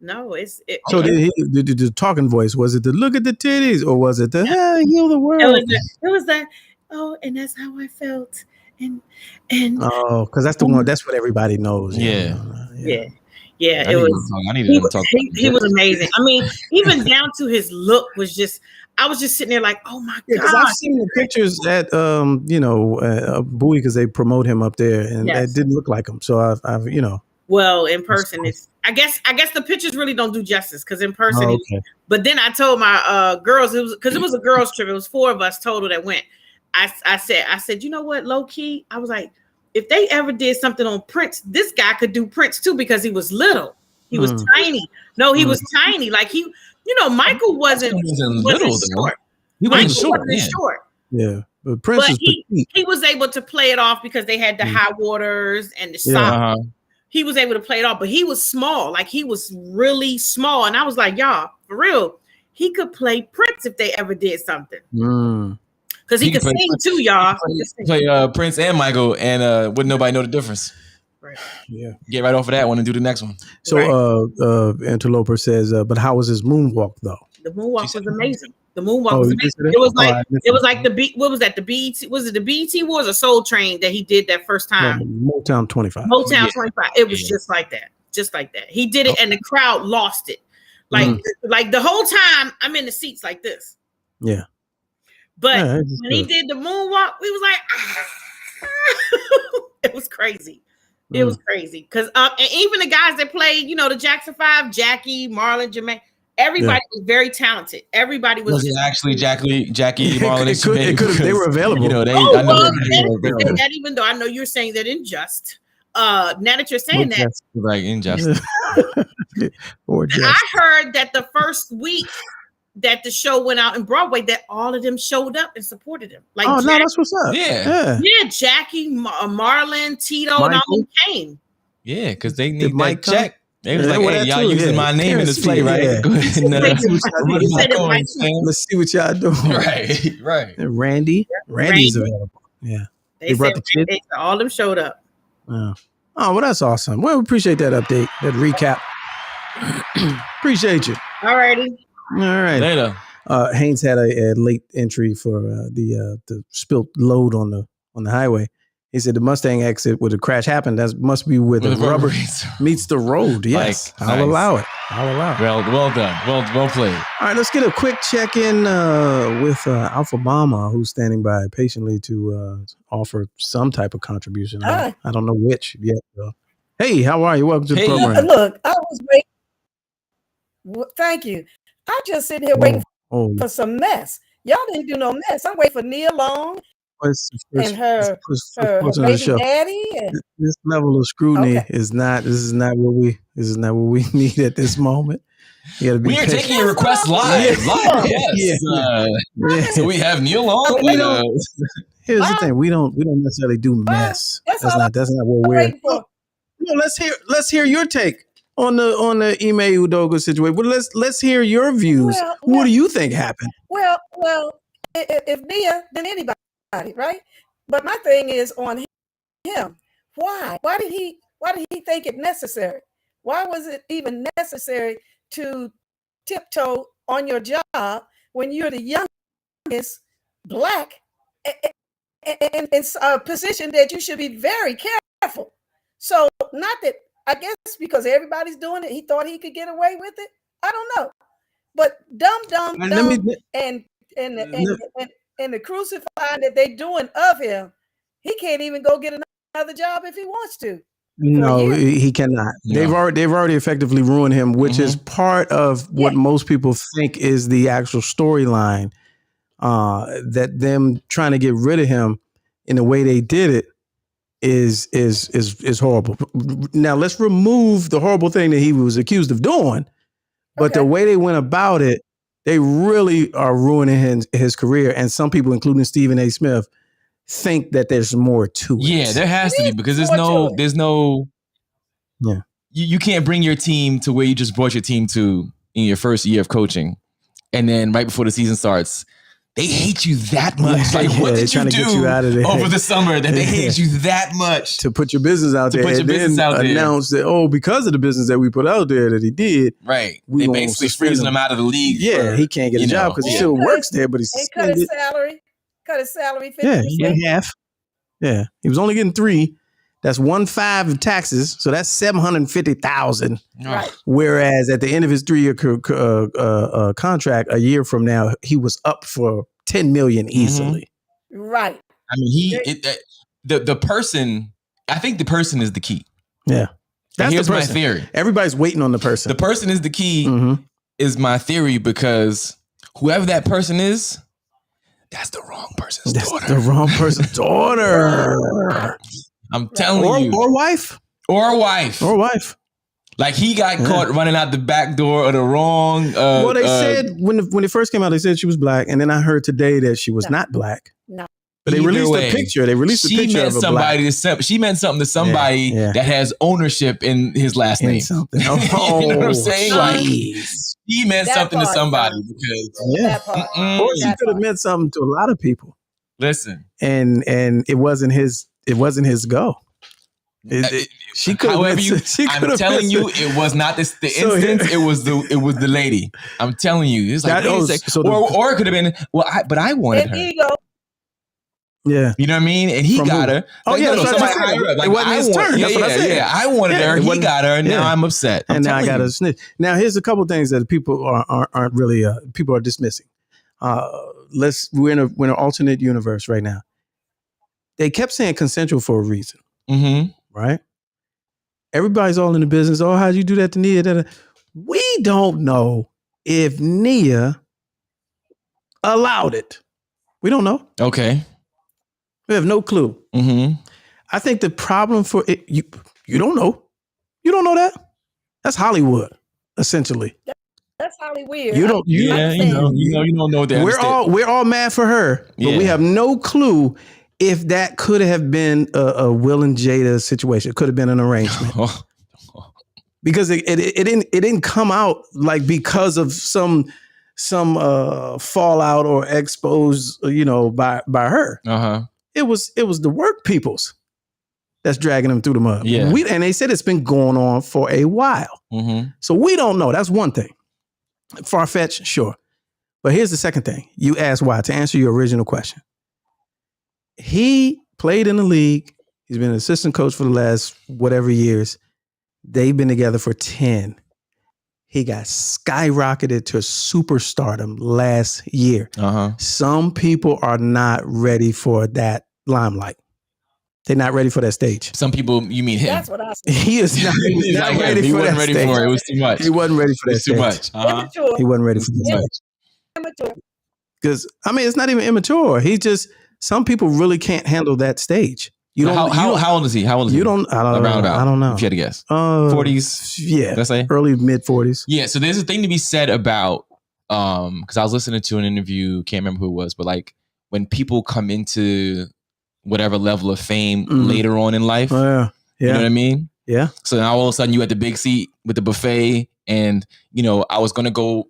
No, it's. So did the talking voice, was it the look at the titties, or was it the hey, heal the world? It was that. Oh, and that's how I felt. And oh, because that's the one. That's what everybody knows. Yeah. It was. He was amazing. I mean, even down to his look was just. I was just sitting there like, oh my god! I've seen the pictures at Bowie because they promote him up there, and it didn't look like him. So I've Well, in person, it's. I guess the pictures really don't do justice because in person. But then I told my girls it was a girls trip. It was 4 of us total that went. I said, you know what, low key, I was like, if they ever did something on Prince, this guy could do Prince too because he was little. He was tiny. No, he was tiny. Like he. Michael wasn't little short. He wasn't short. Yeah, but Prince is petite. He was able to play it off because they had the high waters and the sock. He was able to play it off, but he was small. Like he was really small, and I was like, y'all, for real, he could play Prince if they ever did something. Because he could sing too, y'all. Play Prince and Michael, and wouldn't nobody know the difference. Right. Yeah. Get right off of that one and do the next one. So Interloper says, but how was his moonwalk though? The moonwalk was amazing. The moonwalk was amazing. It was like the what was that? The BET, was it the BET Wars or Soul Train that he did that first time? Motown 25. Motown 25. It was just like that. Just like that. He did it and the crowd lost it. Like the whole time I'm in the seats like this. Yeah. But when he did the moonwalk, we was like, it was crazy. It was crazy because and even the guys that played, the Jackson 5, Jackie, Marlon, Jermaine, Everybody was very talented. Everybody was. Was it actually Jackie Marlon? It could have. They were available. You know, they available. that even though I know you're saying that in Just. Now that you're saying that, right, injustice. I heard that the first week that the show went out in Broadway, that all of them showed up and supported him. Like, no, that's what's up. Yeah, Jackie, Marlon, Tito, Michael. And all them came. Yeah, because they need that check. They was like, "Hey, y'all using my name in this play, right? Yeah. Go ahead and let's see what y'all doing." Right. And Randy's available. Yeah, they brought the kids. All them showed up. Oh, well, that's awesome. Well, we appreciate that update, that recap. Appreciate you. All righty. All right. Later. Haynes had a late entry for the spilt load on the highway. He said the Mustang exit where the crash happened. That must be where the rubber meets the road. Yes, I'll allow it. Well done. Well played. All right, let's get a quick check in with Alpha Mama, who's standing by patiently to offer some type of contribution. I don't know which yet, though. Hey, how are you? Welcome to the program. Look, I was waiting. Thank you. I'm just sitting here waiting for some mess. Y'all didn't do no mess. I'm waiting for Nia Long. And her baby daddy. This level of scrutiny is not what we need at this moment. You gotta be we are taking your request live. Yes. So we have Neil on. Here's the thing: we don't necessarily do mess. That's not what we're. Let's hear your take on the Ime Udoka situation. Well, let's hear your views. What do you think happened? Well, if Nia, then anybody. Right, but my thing is on him. Why did he think it necessary? Why was it even necessary to tiptoe on your job when you're the youngest black in a position that you should be very careful? So not that, I guess because everybody's doing it, he thought he could get away with it. I don't know, but dumb and the crucifying that they doing of him, he can't even go get another job if he wants to. No, he cannot. No. They've already effectively ruined him, which is part of what most people think is the actual storyline. That them trying to get rid of him in the way they did it is horrible. Now let's remove the horrible thing that he was accused of doing, but the way they went about it, they really are ruining his career. And some people, including Stephen A. Smith, think that there's more to it. Yeah, there has to be, because there's no. You can't bring your team to where you just brought your team to in your first year of coaching. And then right before the season starts, they hate you that much. Like, what did you do over the summer that they hate you that much? To put your business out there and then announce that, because of the business that we put out there that he did. Right. They basically freezing him out of the league. Yeah, he can't get a job because he still works there, but he's cut his salary. Cut his salary 50%. Yeah, he got half. Yeah, he was only getting 3. That's 1.5 of taxes, so that's $750,000. Right. Whereas at the end of his 3-year contract, a year from now, he was up for $10 million easily. Right. I mean, the person. I think the person is the key. Yeah, here's my theory. Everybody's waiting on the person. The person is the key. Is my theory, because whoever that person is, that's the wrong person's daughter. The wrong person's daughter. I'm telling you. Or wife. Or wife. Like, he got caught running out the back door of the wrong. Well, they said when it first came out, they said she was black, and then I heard today that she was not black. No. But they released a picture. They released a picture of a black. She meant something to somebody that has ownership in his last name. Something. You know what I'm saying? Like, he meant something to somebody because or she could have meant something to a lot of people. Listen, and it wasn't his. It wasn't his go. She could. However, I'm telling you, it was not the instance. It was the lady. I'm telling you, it's like, or it could have been. Well, I wanted her. Ego. Yeah, you know what I mean. And he got her. Like, somebody higher up. Like, it wasn't his turn. That's what I said. Yeah, I wanted her. He got her, and now I'm upset. And now I got a snitch. Now here's a couple things that people aren't really people are dismissing. We're in an alternate universe right now. They kept saying consensual for a reason, right? Everybody's all in the business. Oh, how'd you do that to Nia? We don't know if Nia allowed it. We don't know. Okay. We have no clue. Mm-hmm. I think the problem for it, you don't know. You don't know that. That's Hollywood, essentially. That's Hollywood. You don't. You don't know that. We're all mad for her, but we have no clue if that could have been a Will and Jada situation. It could have been an arrangement. Because it didn't come out like because of some fallout or expose, by her. Uh-huh. It was the work peoples that's dragging them through the mud. Yeah. And they said it's been going on for a while. Mm-hmm. So we don't know. That's one thing. Far-fetched, sure. But here's the second thing. You asked why. To answer your original question. He played in the league. He's been an assistant coach for the last whatever years. They've been together for 10. He got skyrocketed to superstardom last year. Uh-huh. Some people are not ready for that limelight. They're not ready for that stage. Some people, you mean him? That's what I said. He is not, He's not like, ready he for wasn't that ready stage. for it. It was too much. He wasn't ready for that It's too stage. much. Uh-huh. Immature. He wasn't ready for that stage. Immature. Because, it's not even immature. He just, some people really can't handle that stage. You don't. How old is he? How old is he? You don't. I don't know. I don't know. If you had to guess. 40s. Yeah. Let's say early mid 40s. Yeah. So there's a thing to be said about because I was listening to an interview. Can't remember who it was, but like when people come into whatever level of fame later on in life. Yeah. You know what I mean? Yeah. So now all of a sudden you at the big seat with the buffet, and I was gonna go,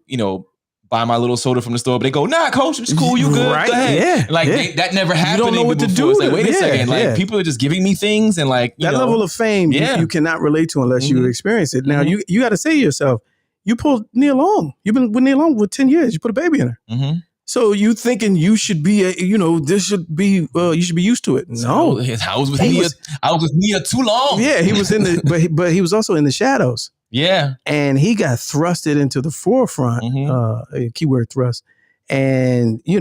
buy my little soda from the store, but they go, nah, coach, it's cool, you good. Right, Go ahead. yeah. That never happened. You don't know what to before. do. It's like, wait a second. Like yeah. people are just giving me things, and like that level of fame, you cannot relate to unless you experience it. Now you got to say to yourself, you pulled Nia Long. You've been with Nia Long for 10 years. You put a baby in her. Mm-hmm. So you thinking you should be, this should be, you should be used to it. No, I was with Nia too long. Yeah, he was in the, but he was also in the shadows. Yeah. And he got thrusted into the forefront, keyword thrust. And, you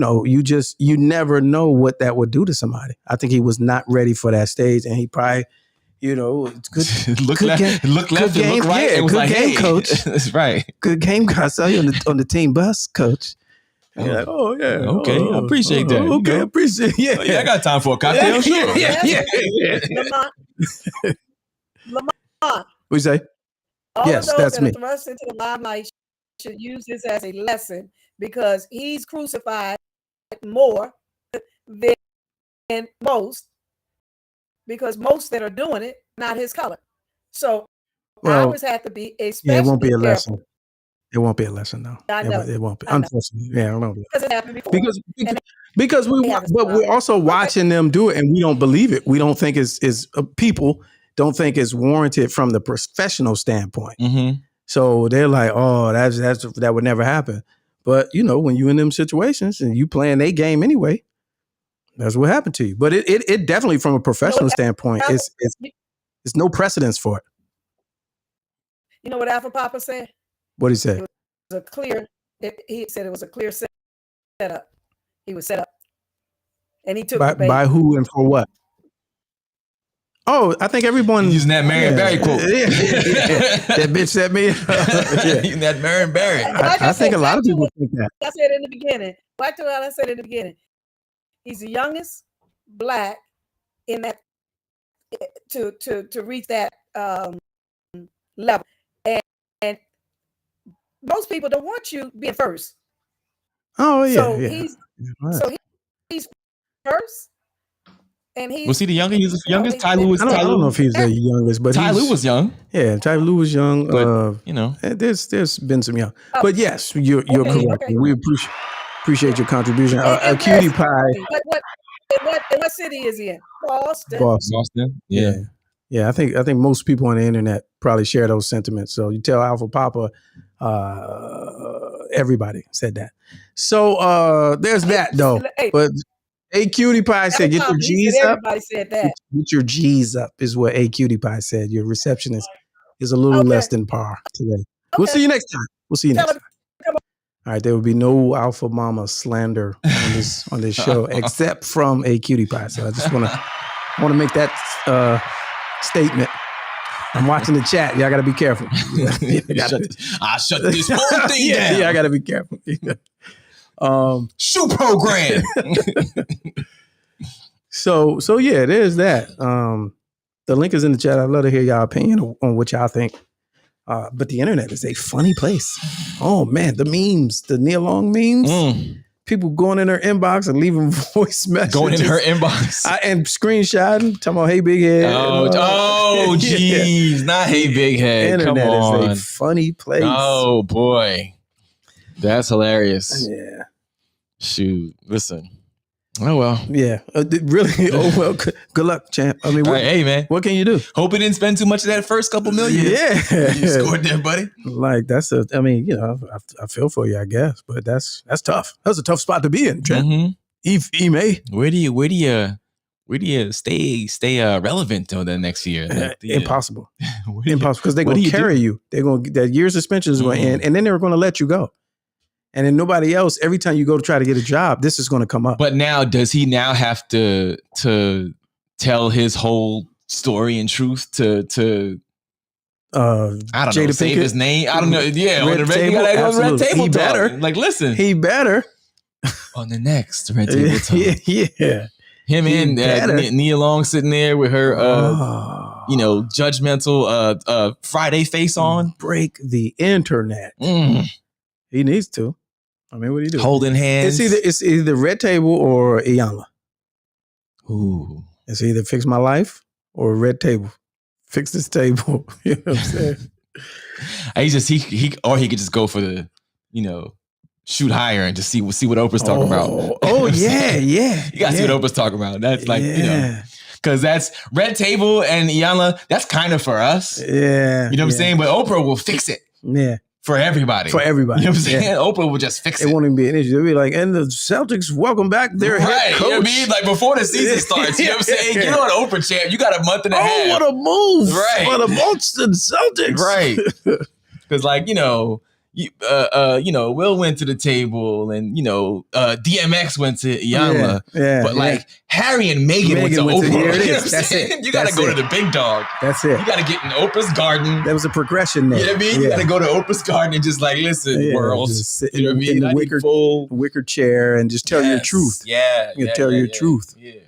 never know what that would do to somebody. I think he was not ready for that stage. And he probably, it's good. look left, look right. Yeah, it was good like, game, hey. coach. That's right. Good game. I saw you on the team bus, coach. And you're like, oh, yeah. Okay, I appreciate that. Okay, I appreciate it. Oh, yeah, I got time for a cocktail, sure. Yeah. Lamont. What you say? All yes, of those that's that me. are thrust into the limelight should use this as a lesson because he's crucified more than most because most that are doing it, not his color. So I always have to be especially it won't be a careful. lesson. It won't be a lesson, though. I know. It won't be. I know. Unfortunately, yeah, it won't be. Because it happened before. Because we're also watching them do it, and we don't believe it. We don't think people don't think it's warranted from the professional standpoint. Mm-hmm. So they're like, oh, that would never happen. But when you're in them situations and you playing a game anyway, that's what happened to you. But it definitely, from a professional standpoint, it's no precedence for it. You know what Alpha Papa said? What did he say? He said it was a clear setup. He was set up. And he took by who and for what? Oh, I think everyone using that Marion Barry quote. Yeah. That bitch set me. Using that Marion Barry. I think a lot of people think that. I said in the beginning. Back to what I said in the beginning. He's the youngest black in that to reach that level. And most people don't want you being first. Oh yeah. So yeah. he's first. And was he the youngest? He was the youngest. Ty Lue was. I don't know if he was the youngest, but Ty Lue was young. Yeah, Ty Lue was young. But there's been some young. But yes, you're correct. Okay. We appreciate your contribution. Cutie Pie. What city is he in? Boston. Yeah. Yeah, I think most people on the internet probably share those sentiments. So you tell Alpha Papa, everybody said that. So there's that though. But A Cutie Pie said, "Get your G's up." Everybody said that. Get your G's up is what A Cutie Pie said. Your receptionist is a little less than par today. Okay. We'll see you next time. All right, there will be no Alpha Mama slander on this show except from A Cutie Pie. So I just want to make that statement. I'm watching the chat. Y'all got to be careful. I shut this whole thing down. Yeah, I got to be careful. Shoe program. So yeah, there's that. The link is in the chat. I'd love to hear y'all opinion on what y'all think. But the internet is a funny place. Oh man, the memes, the Nia Long memes. People going in her inbox and leaving voice messages. Going in her inbox. And screenshotting, talking about, hey, big head. Oh, geez. Not hey, big head. Internet Come on. is a funny place. Oh, boy. That's hilarious. Yeah. Shoot. Listen. Oh, well. Yeah. Really? Oh, well. Good luck, champ. I mean, what, hey, man. What can you do? Hope it didn't spend too much of that first couple million. Yeah. You scored there, buddy. Like, I mean, you know, I feel for you, I guess, but that's tough. That's a tough spot to be in, champ. Ime. Where do you stay relevant till the next year? Impossible. Impossible, because they're going to carry you. They're going to, that year's suspension is going to end, and then they're going to let you go. And then nobody else, every time you go to try to get a job, this is going to come up. But now, does he now have to tell his whole story and truth to I don't know, save his name? I don't know. Yeah, Red on the Table, Red Table he talk. better. Like, listen. He better. On the next Red Table talk. Yeah. Him and Nia Long sitting there with her, judgmental Friday face on. Break the internet. He needs to. I mean, what do you do? Holding hands. It's either Red Table or Iyanla. Ooh. It's either Fix My Life or Red Table. Fix this table. You know what I'm saying? He could just go for the, shoot higher and just see what Oprah's talking about. Oh, yeah. You gotta see what Oprah's talking about. That's like, because that's Red Table and Iyanla, that's kind of for us. Yeah. You know what I'm saying? But Oprah will fix it. Yeah. For everybody. For everybody. You know what I'm saying? Yeah. Oprah will just fix it. It won't even be an issue. They'll be like, and the Celtics welcome back their head coach. You know what I mean? Like before the season starts, you know what I'm saying? Get on Oprah, champ. You got a month and a half. Oh, what a move. Right. For the Boston Celtics. Right. Because Will went to the table and, DMX went to Iyanla. But Harry and Meghan went to Oprah. Here it is. That's it. You got to go to the big dog. That's it. You got to get in Oprah's garden. There was a progression there. You know what I mean? You got to go to Oprah's garden and just listen, world. You know what I mean? In the wicker chair and just tell your truth. Yeah. Tell your truth. Yeah.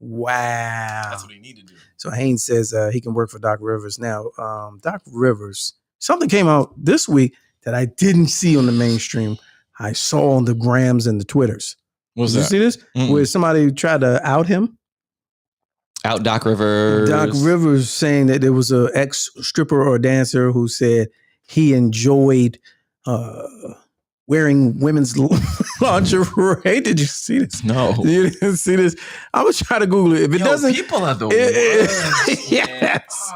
Wow. That's what he need to do. So Haynes says he can work for Doc Rivers. Now, Doc Rivers, something came out this week that I didn't see on the mainstream. I saw on the Grams and the Twitters. What's Did that? you see this? Mm-mm. Where somebody tried to out him? Out Doc Rivers. Doc Rivers saying that there was an ex-stripper or dancer who said he enjoyed wearing women's lingerie. Did you see this? No. You didn't see this? I was trying to Google it. If it doesn't, people are the worst. Yes.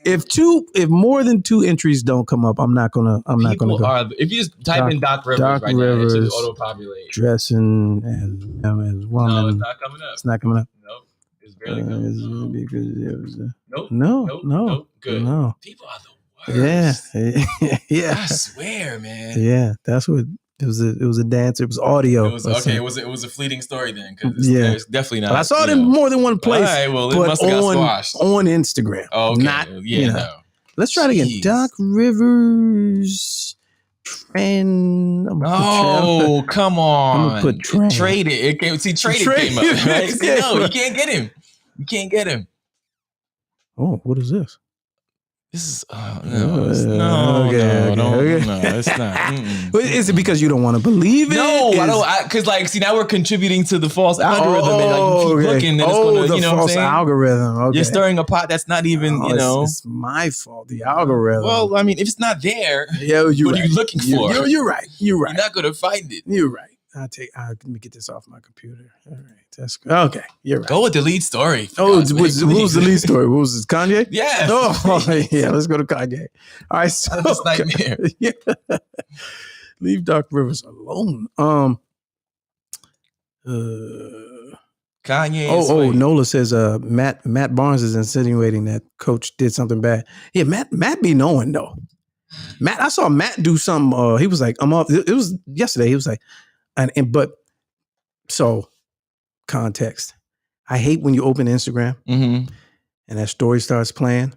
If more than 2 entries don't come up, I'm not gonna go. If you just type in Doc Rivers now, it should auto-populate. Dressing as woman. No, it's not coming up. It's not coming up. Nope. It's barely coming up. Nope. Good. No. People are the worst. Yeah. I swear, man. Yeah, that's what it was. It was a dance. It was audio. It was a fleeting story then. Yeah, it's definitely not. But I saw it in more than one place. All right, well, it must have got squashed on Instagram. Oh, okay. Not no. Let's try it again. Doc Rivers trend. Oh, come on. I'm gonna put trend. Trade it. Trade it came up. Right? No, you can't get him. You can't get him. Oh, what is this? This is no, it's not. Is it because you don't want to believe it? No, I don't. Because now we're contributing to the false algorithm. And you keep looking, and it's going to, false algorithm. Okay. You're stirring a pot that's not even, It's my fault. The algorithm. Well, I mean, if it's not there, what are you looking for? You're right. You're not going to find it. You're right. Let me get this off my computer. All right, that's good. Okay, you're right. Go with the lead story. Oh, what was the lead story? What was it? Kanye? Yeah. Oh, yeah. Let's go to Kanye. All right. So, this nightmare. Yeah. Leave Doc Rivers alone. Kanye. Nola says Matt Barnes is insinuating that coach did something bad. Yeah, Matt be knowing though. I saw Matt do something. He was like, I'm off. It was yesterday. He was like, so context. I hate when you open Instagram and that story starts playing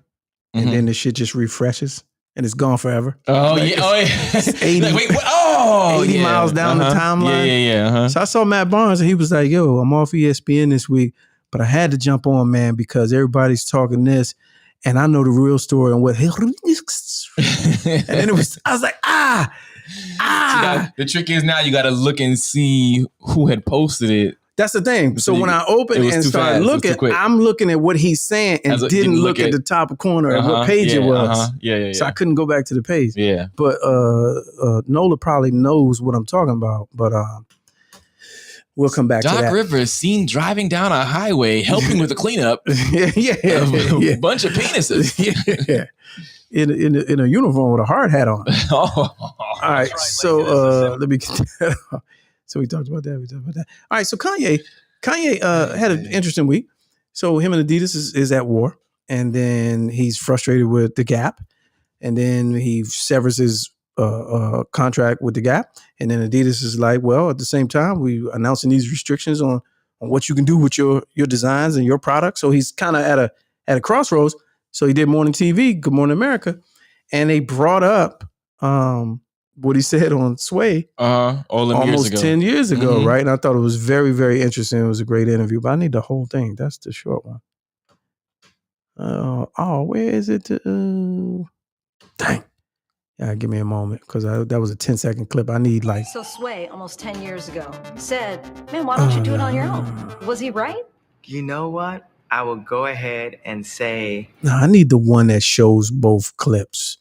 and then the shit just refreshes and it's gone forever. Oh, like, yeah. Oh, yeah. 80, like, wait, what? Oh, 80 miles down the timeline. Yeah. So I saw Matt Barnes and he was like, yo, I'm off ESPN this week, but I had to jump on, man, because everybody's talking this and I know the real story on what. And then I was like, The trick is now you got to look and see who had posted it. That's the thing. So when I opened and started looking, I'm looking at what he's saying and didn't look at the top corner of what page it was. So I couldn't go back to the page. Yeah. But Nola probably knows what I'm talking about. But we'll come back to that. Doc Rivers seen driving down a highway, helping with the cleanup. A bunch of penises. In a uniform with a hard hat on. All right. So let me get that off. So we talked about that. All right. So Kanye had an interesting week. So him and Adidas is at war, and then he's frustrated with the Gap, and then he severs his contract with the Gap, and then Adidas is like, well, at the same time, we announcing these restrictions on what you can do with your designs and your products. So he's kind of at a crossroads. So he did Morning TV, Good Morning America, and they brought up what he said on Sway almost 10 years ago, right? And I thought it was very, very interesting. It was a great interview, but I need the whole thing. That's the short one. Where is it? Dang. Yeah, give me a moment, because that was a 10-second clip. I need like... So Sway, almost 10 years ago, said, man, why don't you do it on your own? Was he right? You know what? I will go ahead and say... No, I need the one that shows both clips.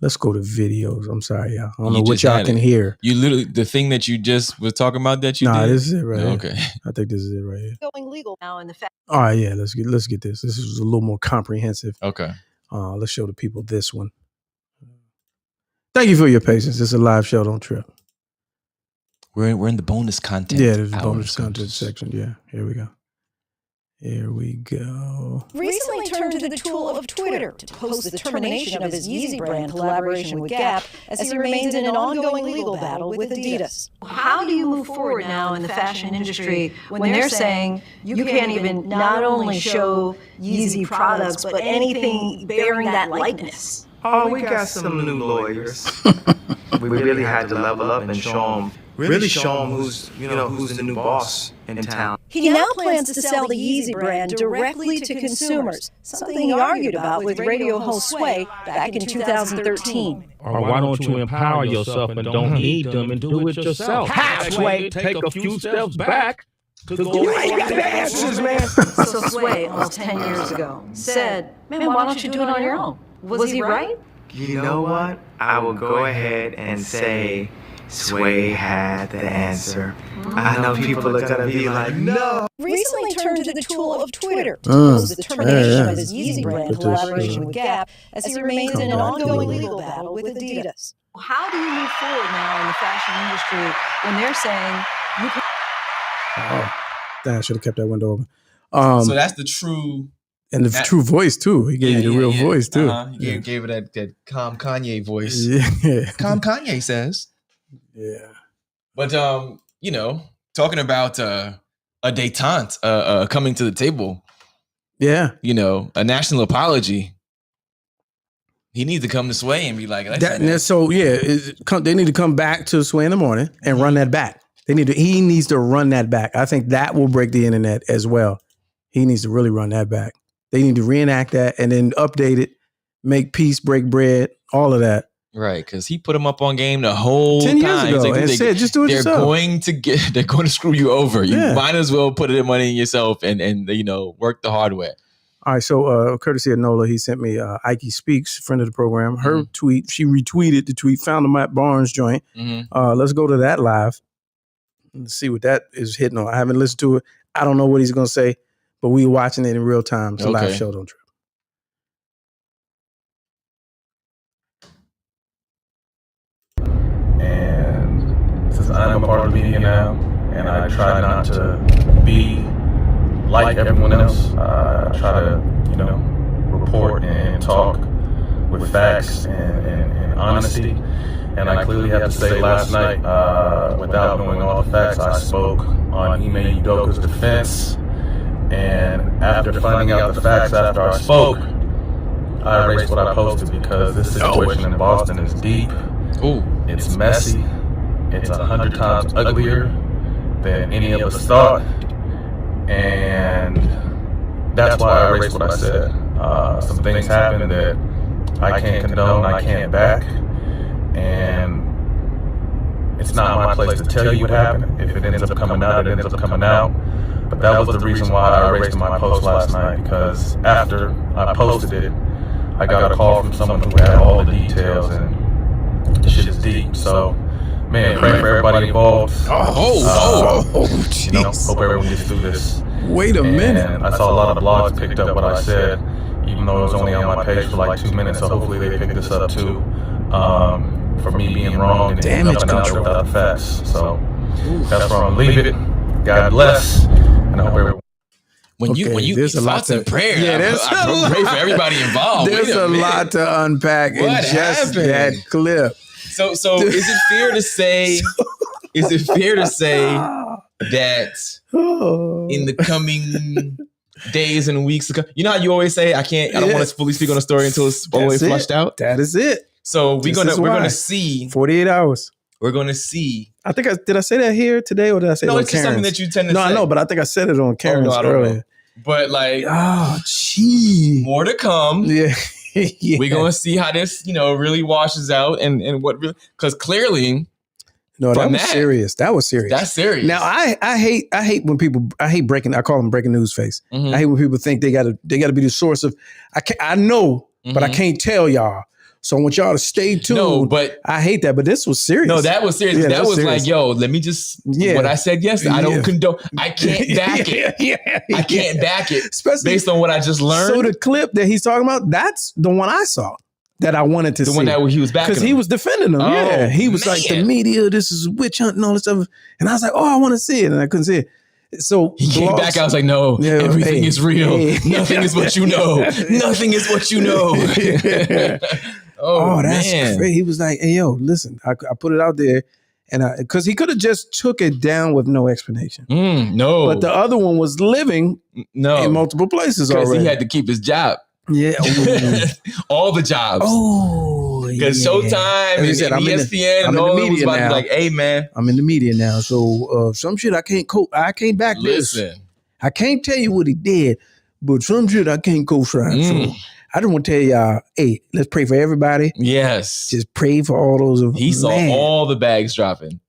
Let's go to videos. I'm sorry, y'all. I don't know what y'all can hear. You literally, the thing that you just was talking about that you did? Nah, this is it right here. Okay. I think this is it right here. Going legal now in the fact. All right, yeah, let's get this. This is a little more comprehensive. Okay. Let's show the people this one. Thank you for your patience. It's a live show. Don't trip. We're in the bonus content. Yeah, there's a bonus content section. Yeah, here we go. Here we go. Recently turned to the tool of Twitter to post the termination of his Yeezy brand collaboration with Gap as he remains in an ongoing legal battle with Adidas. How do you move forward now in the fashion industry when they're saying you can't even not only show Yeezy products, but anything bearing that likeness? Oh, we got some new lawyers. We really had to level up and show them who's the new boss in town. He now plans to sell the Yeezy brand directly to consumers, something he argued about with radio host Sway back in 2013. Or why don't you empower yourself and don't need them and do it yourself? Sway, take a few steps back to go. You ain't got the answers, man. So Sway, almost 10 years ago, said, man, why don't you do it on your own? Was he right? You know what? I will go ahead and say Sway had the answer. I know people are gonna be like, no. Recently turned to the tool of Twitter to post the termination of his Yeezy brand collaboration with Gap as he remains in an ongoing legal battle with Adidas. How do you move forward now in the fashion industry when they're saying you can... Damn, I should have kept that window open. So that's the true... And the true voice, too. He gave you the real voice, too. He gave it that calm Kanye voice. Yeah. Calm Kanye says. Yeah. But, talking about a détente coming to the table. Yeah. A national apology. He needs to come to Sway and be like, they need to come back to Sway in the morning and run that back. He needs to run that back. I think that will break the internet as well. He needs to really run that back. They need to reenact that and then update it, make peace, break bread, all of that. Right, because he put him up on game the whole 10 years time. ago, and said, just do it yourself. They're going to screw you over. You might as well put it money in yourself and work the hard way. All right, so courtesy of Nola, he sent me Ike Speaks, friend of the program, her tweet. She retweeted the tweet, found the Matt Barnes joint. Let's go to that live and see what that is hitting on. I haven't listened to it. I don't know what he's going to say, but we watching it in real time. It's a live show, don't trip. And since I'm a part of the media now, and I try not to be like everyone else, I try to, report and talk with facts and honesty. And I clearly have to say last night, without knowing all the facts, I spoke on Ime Udoka's defense. And after finding out the facts after I spoke, I erased what I posted because this situation in Boston is deep. Ooh. It's messy. It's 100 times uglier than any of us thought. And that's why I erased what I said. Some things happened that I can't condone, I can't back. And it's not my place to tell you what happened. If it ends up coming out, it ends up coming out. But that was the reason why I erased my post last night, because after I posted it, I got a call from someone who had all the details, and the shit is deep. So, man, pray for everybody involved. You know, hope everyone gets through this. Wait a minute. I saw a lot of blogs picked up what I said, even though it was only on my page for like 2 minutes. So hopefully they pick this up too, for me being wrong and damage nothing out there control. without the facts. So that's where I'm gonna leave it. God bless, and I hope everyone. When you there's a lot to prayer, Yeah, there's I pray for everybody involved. There's a lot to unpack in What just happened? that clip. So is it fair to say? Is it fair to say that in the coming days and weeks to come, you know how you always say I don't want to fully speak on a story until it's all the way flushed out? That is it. So we're gonna see 48 hours. We're gonna see. I think did I say that here today or did I say it on No, it's just something Karen's? that you tend to No, say. I know, but I think I said it on Karen's I don't earlier. know. But like, oh, gee, more to come. Yeah. Yeah. We're gonna see how this, really washes out and what really, because clearly, no, that was serious. That was serious. That's serious. Now I hate when people, I hate breaking. I call them breaking news face. Mhm. I hate when people think they gotta be the source of. I know, but I Mhm. can't tell y'all. So I want y'all to stay tuned. No, but I hate that. But this was serious. No, that was serious. Yeah, that was serious. like, yo, let me just what I said yesterday. I don't condone. I can't back it. I can't back it, especially based on what I just learned. So the clip that he's talking about, that's the one I saw that I wanted to see. The one that he was backing because he him. was defending him. Oh, yeah, he was like, the man. media, this is witch hunt and all this stuff. And I was like, oh, I want to see it, and I couldn't see it. So He came back. I was like, no, everything is real. Nothing is what you know. Nothing is what you know. Oh, that's man. crazy. He was like, hey, yo, listen, I put it out there. And because he could have just took it down with no explanation. No. But the other one was living in multiple places Because already. he had to keep his job. Yeah. All the jobs. Oh, Because yeah. Showtime As he and said, I'm in the- ESPN I'm and in the all those media about to be now. like, hey, man. I'm in the media now. So some shit I can't back this. Listen. I can't tell you what he did, but some shit I can't co-sign. So I just want to tell y'all, hey, let's pray for everybody. Yes. Just pray for all those. He saw all the bags dropping.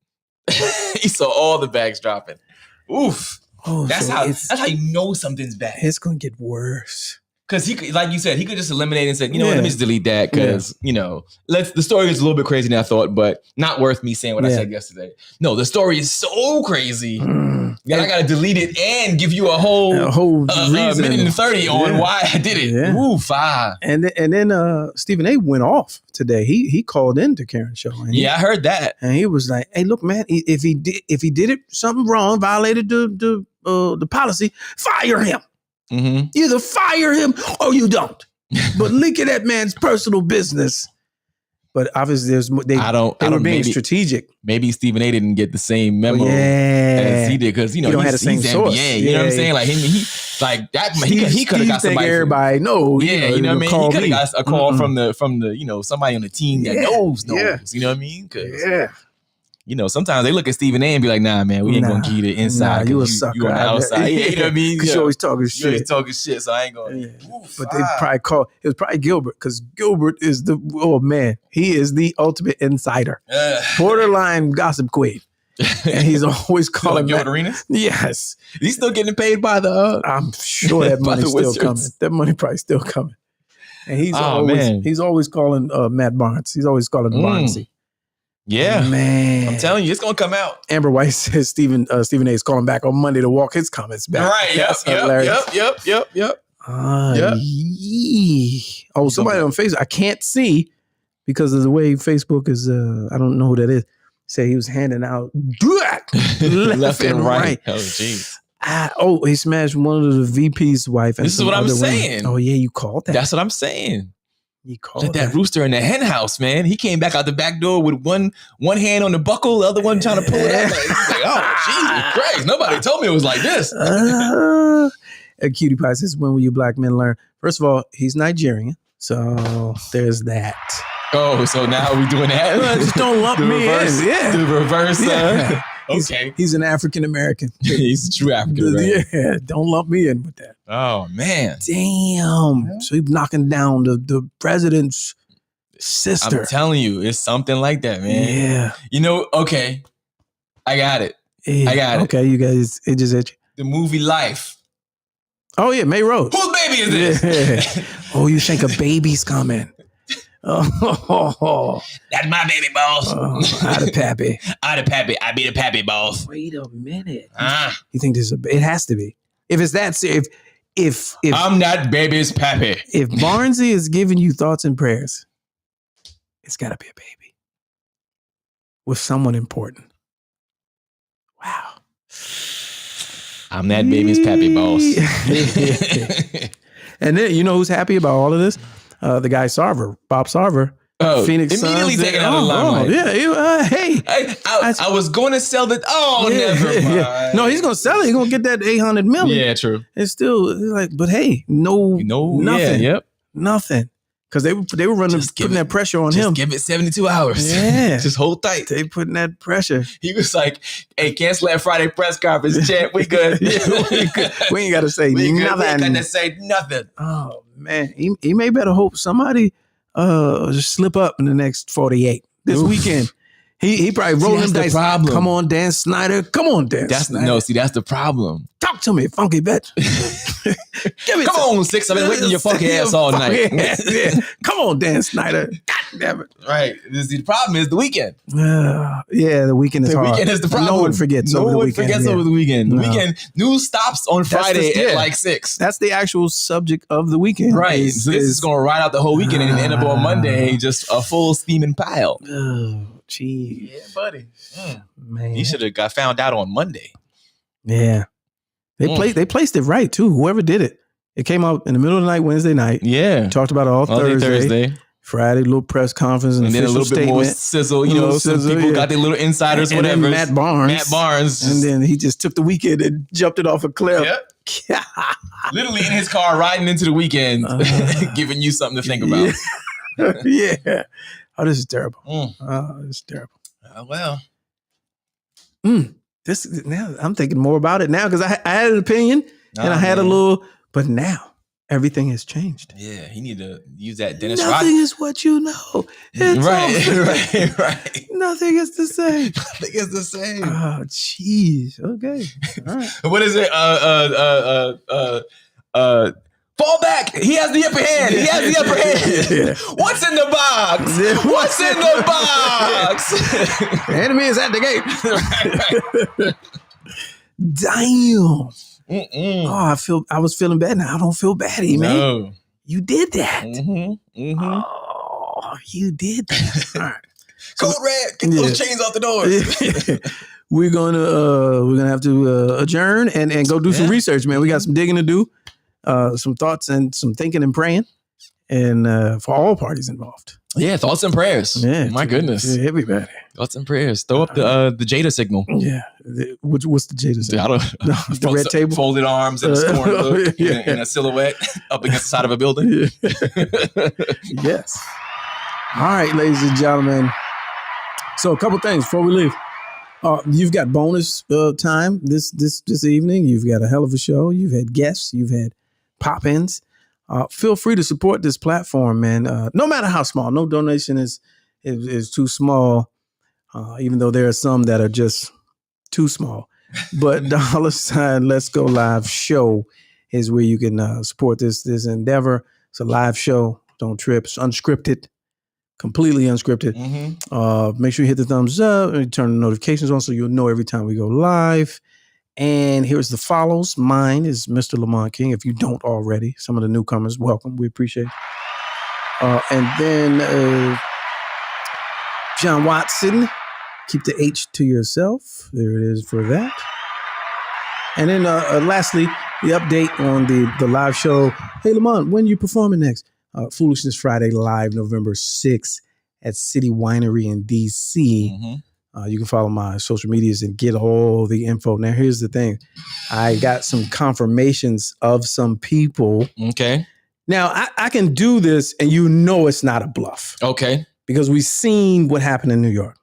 He saw all the bags dropping. Oof. Oh, that's so how you know something's bad. It's gonna get worse. Because he could, like you said, he could just eliminate and say, you know what, let me Yeah. just delete that because, the story is a little bit crazy than I thought, but not worth me saying what I said yesterday. No, the story is so crazy that I got to delete it and give you a whole reason. minute and 30 on Yeah. why I did it. Yeah. Oof, And then Stephen A went off today. He called into Karen's show. And I heard that. And he was like, "Hey, look, man, if he did it something wrong, violated the policy, fire him. Mm-hmm. Either fire him or you don't. But look at that man's personal business." But obviously, they were being strategic. Maybe Stephen A didn't get the same memo Yeah. as he did because He don't have the same he's source. NBA. You know what I'm saying? Like he like that. He could have got somebody. Everybody knows. Yeah, you know what I mean. He could have got a call from the somebody on the team that knows. Yeah. You know what I mean? Sometimes they look at Stephen A and be like, "Nah, man, we ain't gonna give you the inside. Nah, you a sucker. You on the outside. Yeah, you know what I mean? Because you always talking shit. You always talking shit, so I ain't gonna." Yeah. But they probably called. It was probably Gilbert because Gilbert is he is the ultimate insider, borderline gossip queen, and he's always calling Gilbert Arenas. Yes, he's still getting paid by the. I'm sure that money's still coming. That money probably still coming, and he's always calling Matt Barnes. He's always calling Barnesy. Yeah, man, I'm telling you, it's gonna come out. Amber White says Stephen A is calling back on Monday to walk his comments back. Right. Yep. Oh, somebody on Facebook I can't see because of the way Facebook is. I don't know who that is. Say he was handing out left and right. Oh, jeez. He smashed one of the VP's wife. And this is what I'm saying. Oh yeah, you called that. That's what I'm saying. You called that rooster in the hen house, man. He came back out the back door with one hand on the buckle, the other one trying to pull it out. Like, oh, Jesus Christ. Nobody told me it was like this. Cutie Pie says, when will you black men learn? First of all, he's Nigerian. So there's that. Oh, so now we're doing that? Just don't lump me in. Yeah. The reverse. Yeah. Okay. He's an African American. He's a true African American. Yeah. Don't lump me in with that. Oh, man. Damn. So he's knocking down the president's sister. I'm telling you, it's something like that, man. Yeah. You know, okay. I got it. Yeah. I got it. Okay, you guys, it just hit you. The movie Life. Oh, yeah, May Rose. Whose baby is this? Yeah. Oh, you think a baby's coming. Oh, that's my baby, boss. Out of pappy. Out of pappy. I be the pappy, boss. Wait a minute. You think this is it has to be. If it's that serious, if I'm not baby's pappy. If Barnesy is giving you thoughts and prayers, it's got to be a baby with someone important. Wow. I'm that baby's pappy, boss. And then you know who's happy about all of this? The guy Sarver, Bob Sarver. Phoenix immediately Suns. taken out of the limelight. Hey. I was going to sell the. Oh, never mind. Yeah. No, he's going to sell it. He's going to get that $800 million. Yeah, true. It's still like, but hey, nothing. Yeah, yep. Nothing. Because they were running, putting that pressure on him. Just give it 72 hours. Yeah. Just hold tight. They putting that pressure. He was like, hey, cancel that Friday press conference, chat. We good. We ain't got to say nothing. We ain't got to say nothing. Oh, man. He may better hope somebody just slip up in the next 48. This weekend. He probably rolling them dice. Problem. Come on, Dan Snyder. Come on, Dan Snyder. That's the problem. Talk to me, funky bitch. Come on, Six. I've been waiting your funky ass all night. Yeah. Come on, Dan Snyder. God damn it. Right. The problem is the weekend. Yeah, the weekend is hard. The weekend is the problem. No one forgets over the weekend. Over the weekend. The weekend news stops on Friday at like 6. That's the actual subject of the weekend. Right. So this is going to ride out the whole weekend and end up on Monday, just a full steaming pile. Oh, geez. Yeah, buddy. Man. He should have got found out on Monday. Yeah. They placed it right too. Whoever did it. It came out in the middle of the night, Wednesday night. Yeah. Talked about it all Thursday. Friday, little press conference and then a little statement. bit more sizzle. You know, some people got their little insiders, and whatever. Matt Barnes. And then he just took the weekend and jumped it off a cliff. Yep. Literally in his car riding into the weekend, giving you something to think about. Yeah. Oh, this is terrible. Oh, this is terrible. Well. Now I'm thinking more about it now because I had an opinion and I had a little, but now everything has changed. Yeah, he need to use that Dennis Nothing is what you know. Right. Nothing is the same. Nothing is the same. Oh, jeez. Okay. All right. What is it? Fall back. He has the upper hand. What's in the box? What's in the box? The enemy is at the gate. Damn. Oh, I was feeling bad. Now I don't feel bad, man. No. You did that. Oh, you did that. All right. Code red. Get those chains off the doors. We're gonna have to adjourn and go do some research, man. We got some digging to do. Some thoughts and some thinking and praying, and for all parties involved. Yeah, thoughts and prayers. Yeah, my goodness, everybody. Thoughts and prayers. Throw up the Jada signal. Yeah, what's the Jada signal? I don't know. The red table, folded arms, and a scorn look, and a silhouette up against the side of a building. Yes. All right, ladies and gentlemen. So a couple things before we leave. You've got bonus time this evening. You've got a hell of a show. You've had guests. You've had pop-ins. Feel free to support this platform, man. No matter how small, no donation is too small, even though there are some that are just too small. But $ Let's Go Live show is where you can support this endeavor. It's a live show. Don't trip. It's unscripted, completely unscripted. Make sure you hit the thumbs up and turn the notifications on so you'll know every time we go live. And here's the follows. Mine is Mr. Lamont King. If you don't already, some of the newcomers, welcome. We appreciate it. And then John Watson, keep the H to yourself. There it is for that. And then lastly, the update on the live show. Hey, Lamont, when are you performing next? Foolishness Friday live, November 6th at City Winery in D.C. You can follow my social medias and get all the info. Now, here's the thing. I got some confirmations of some people. Okay. Now, I can do this and you know it's not a bluff. Okay. Because we've seen what happened in New York.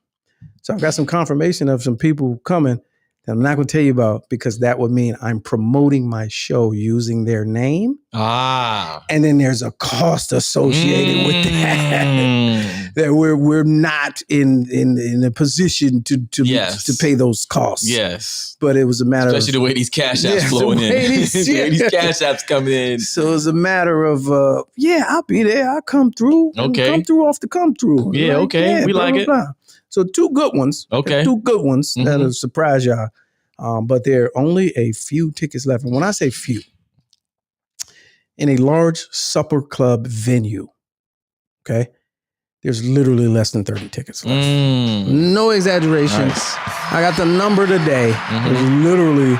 So I've got some confirmation of some people coming that I'm not going to tell you about because that would mean I'm promoting my show using their name. Ah. And then there's a cost associated with that. That we're not in a position to pay those costs. Yes. But it was a matter especially of... the way these cash apps flowing in. The way these cash apps coming in. So it's a matter of, I'll be there. I'll come through. Okay. Come through off the come through. Yeah, Like, okay. We blah, like blah, it. blah. So two good ones. Okay. Two good ones that'll surprise y'all. But there are only a few tickets left. And when I say few, in a large supper club venue, okay, there's literally less than 30 tickets left. No exaggeration. Nice. I got the number today. There's literally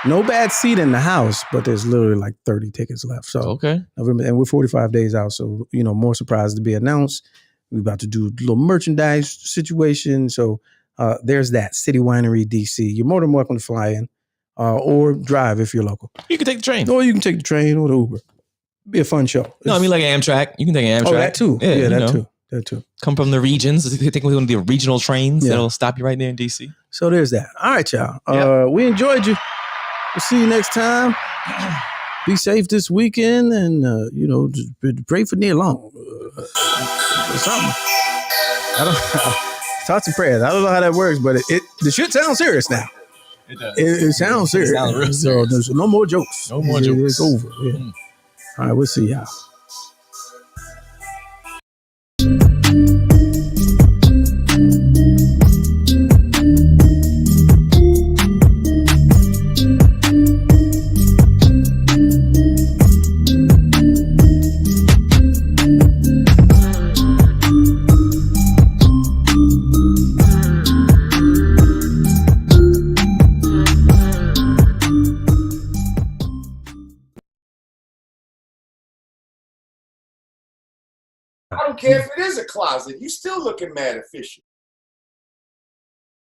no bad seat in the house, but there's literally like 30 tickets left. So okay. November, and we're 45 days out. So, more surprises to be announced. We're about to do a little merchandise situation. So there's that. City Winery, DC. You're more than welcome to fly in or drive if you're local. You can take the train. Or you can take the train or the Uber. Be a fun show. No, I mean like Amtrak. You can take an Amtrak. Oh, that too. Yeah, that too. That too. Come from the regions. Take one of the regional trains that'll stop you right there in DC. So there's that. All right, y'all. We enjoyed you. We'll see you next time. Be safe this weekend and, just pray for Neil Long. Something. I don't know. Thoughts and prayers. I don't know how that works, but the shit sounds serious now. It does. It sounds serious. It sounds real serious. So there's no more jokes. No more jokes. It's over. Yeah. All right, we'll see y'all. I don't care if it is a closet. You still looking mad official.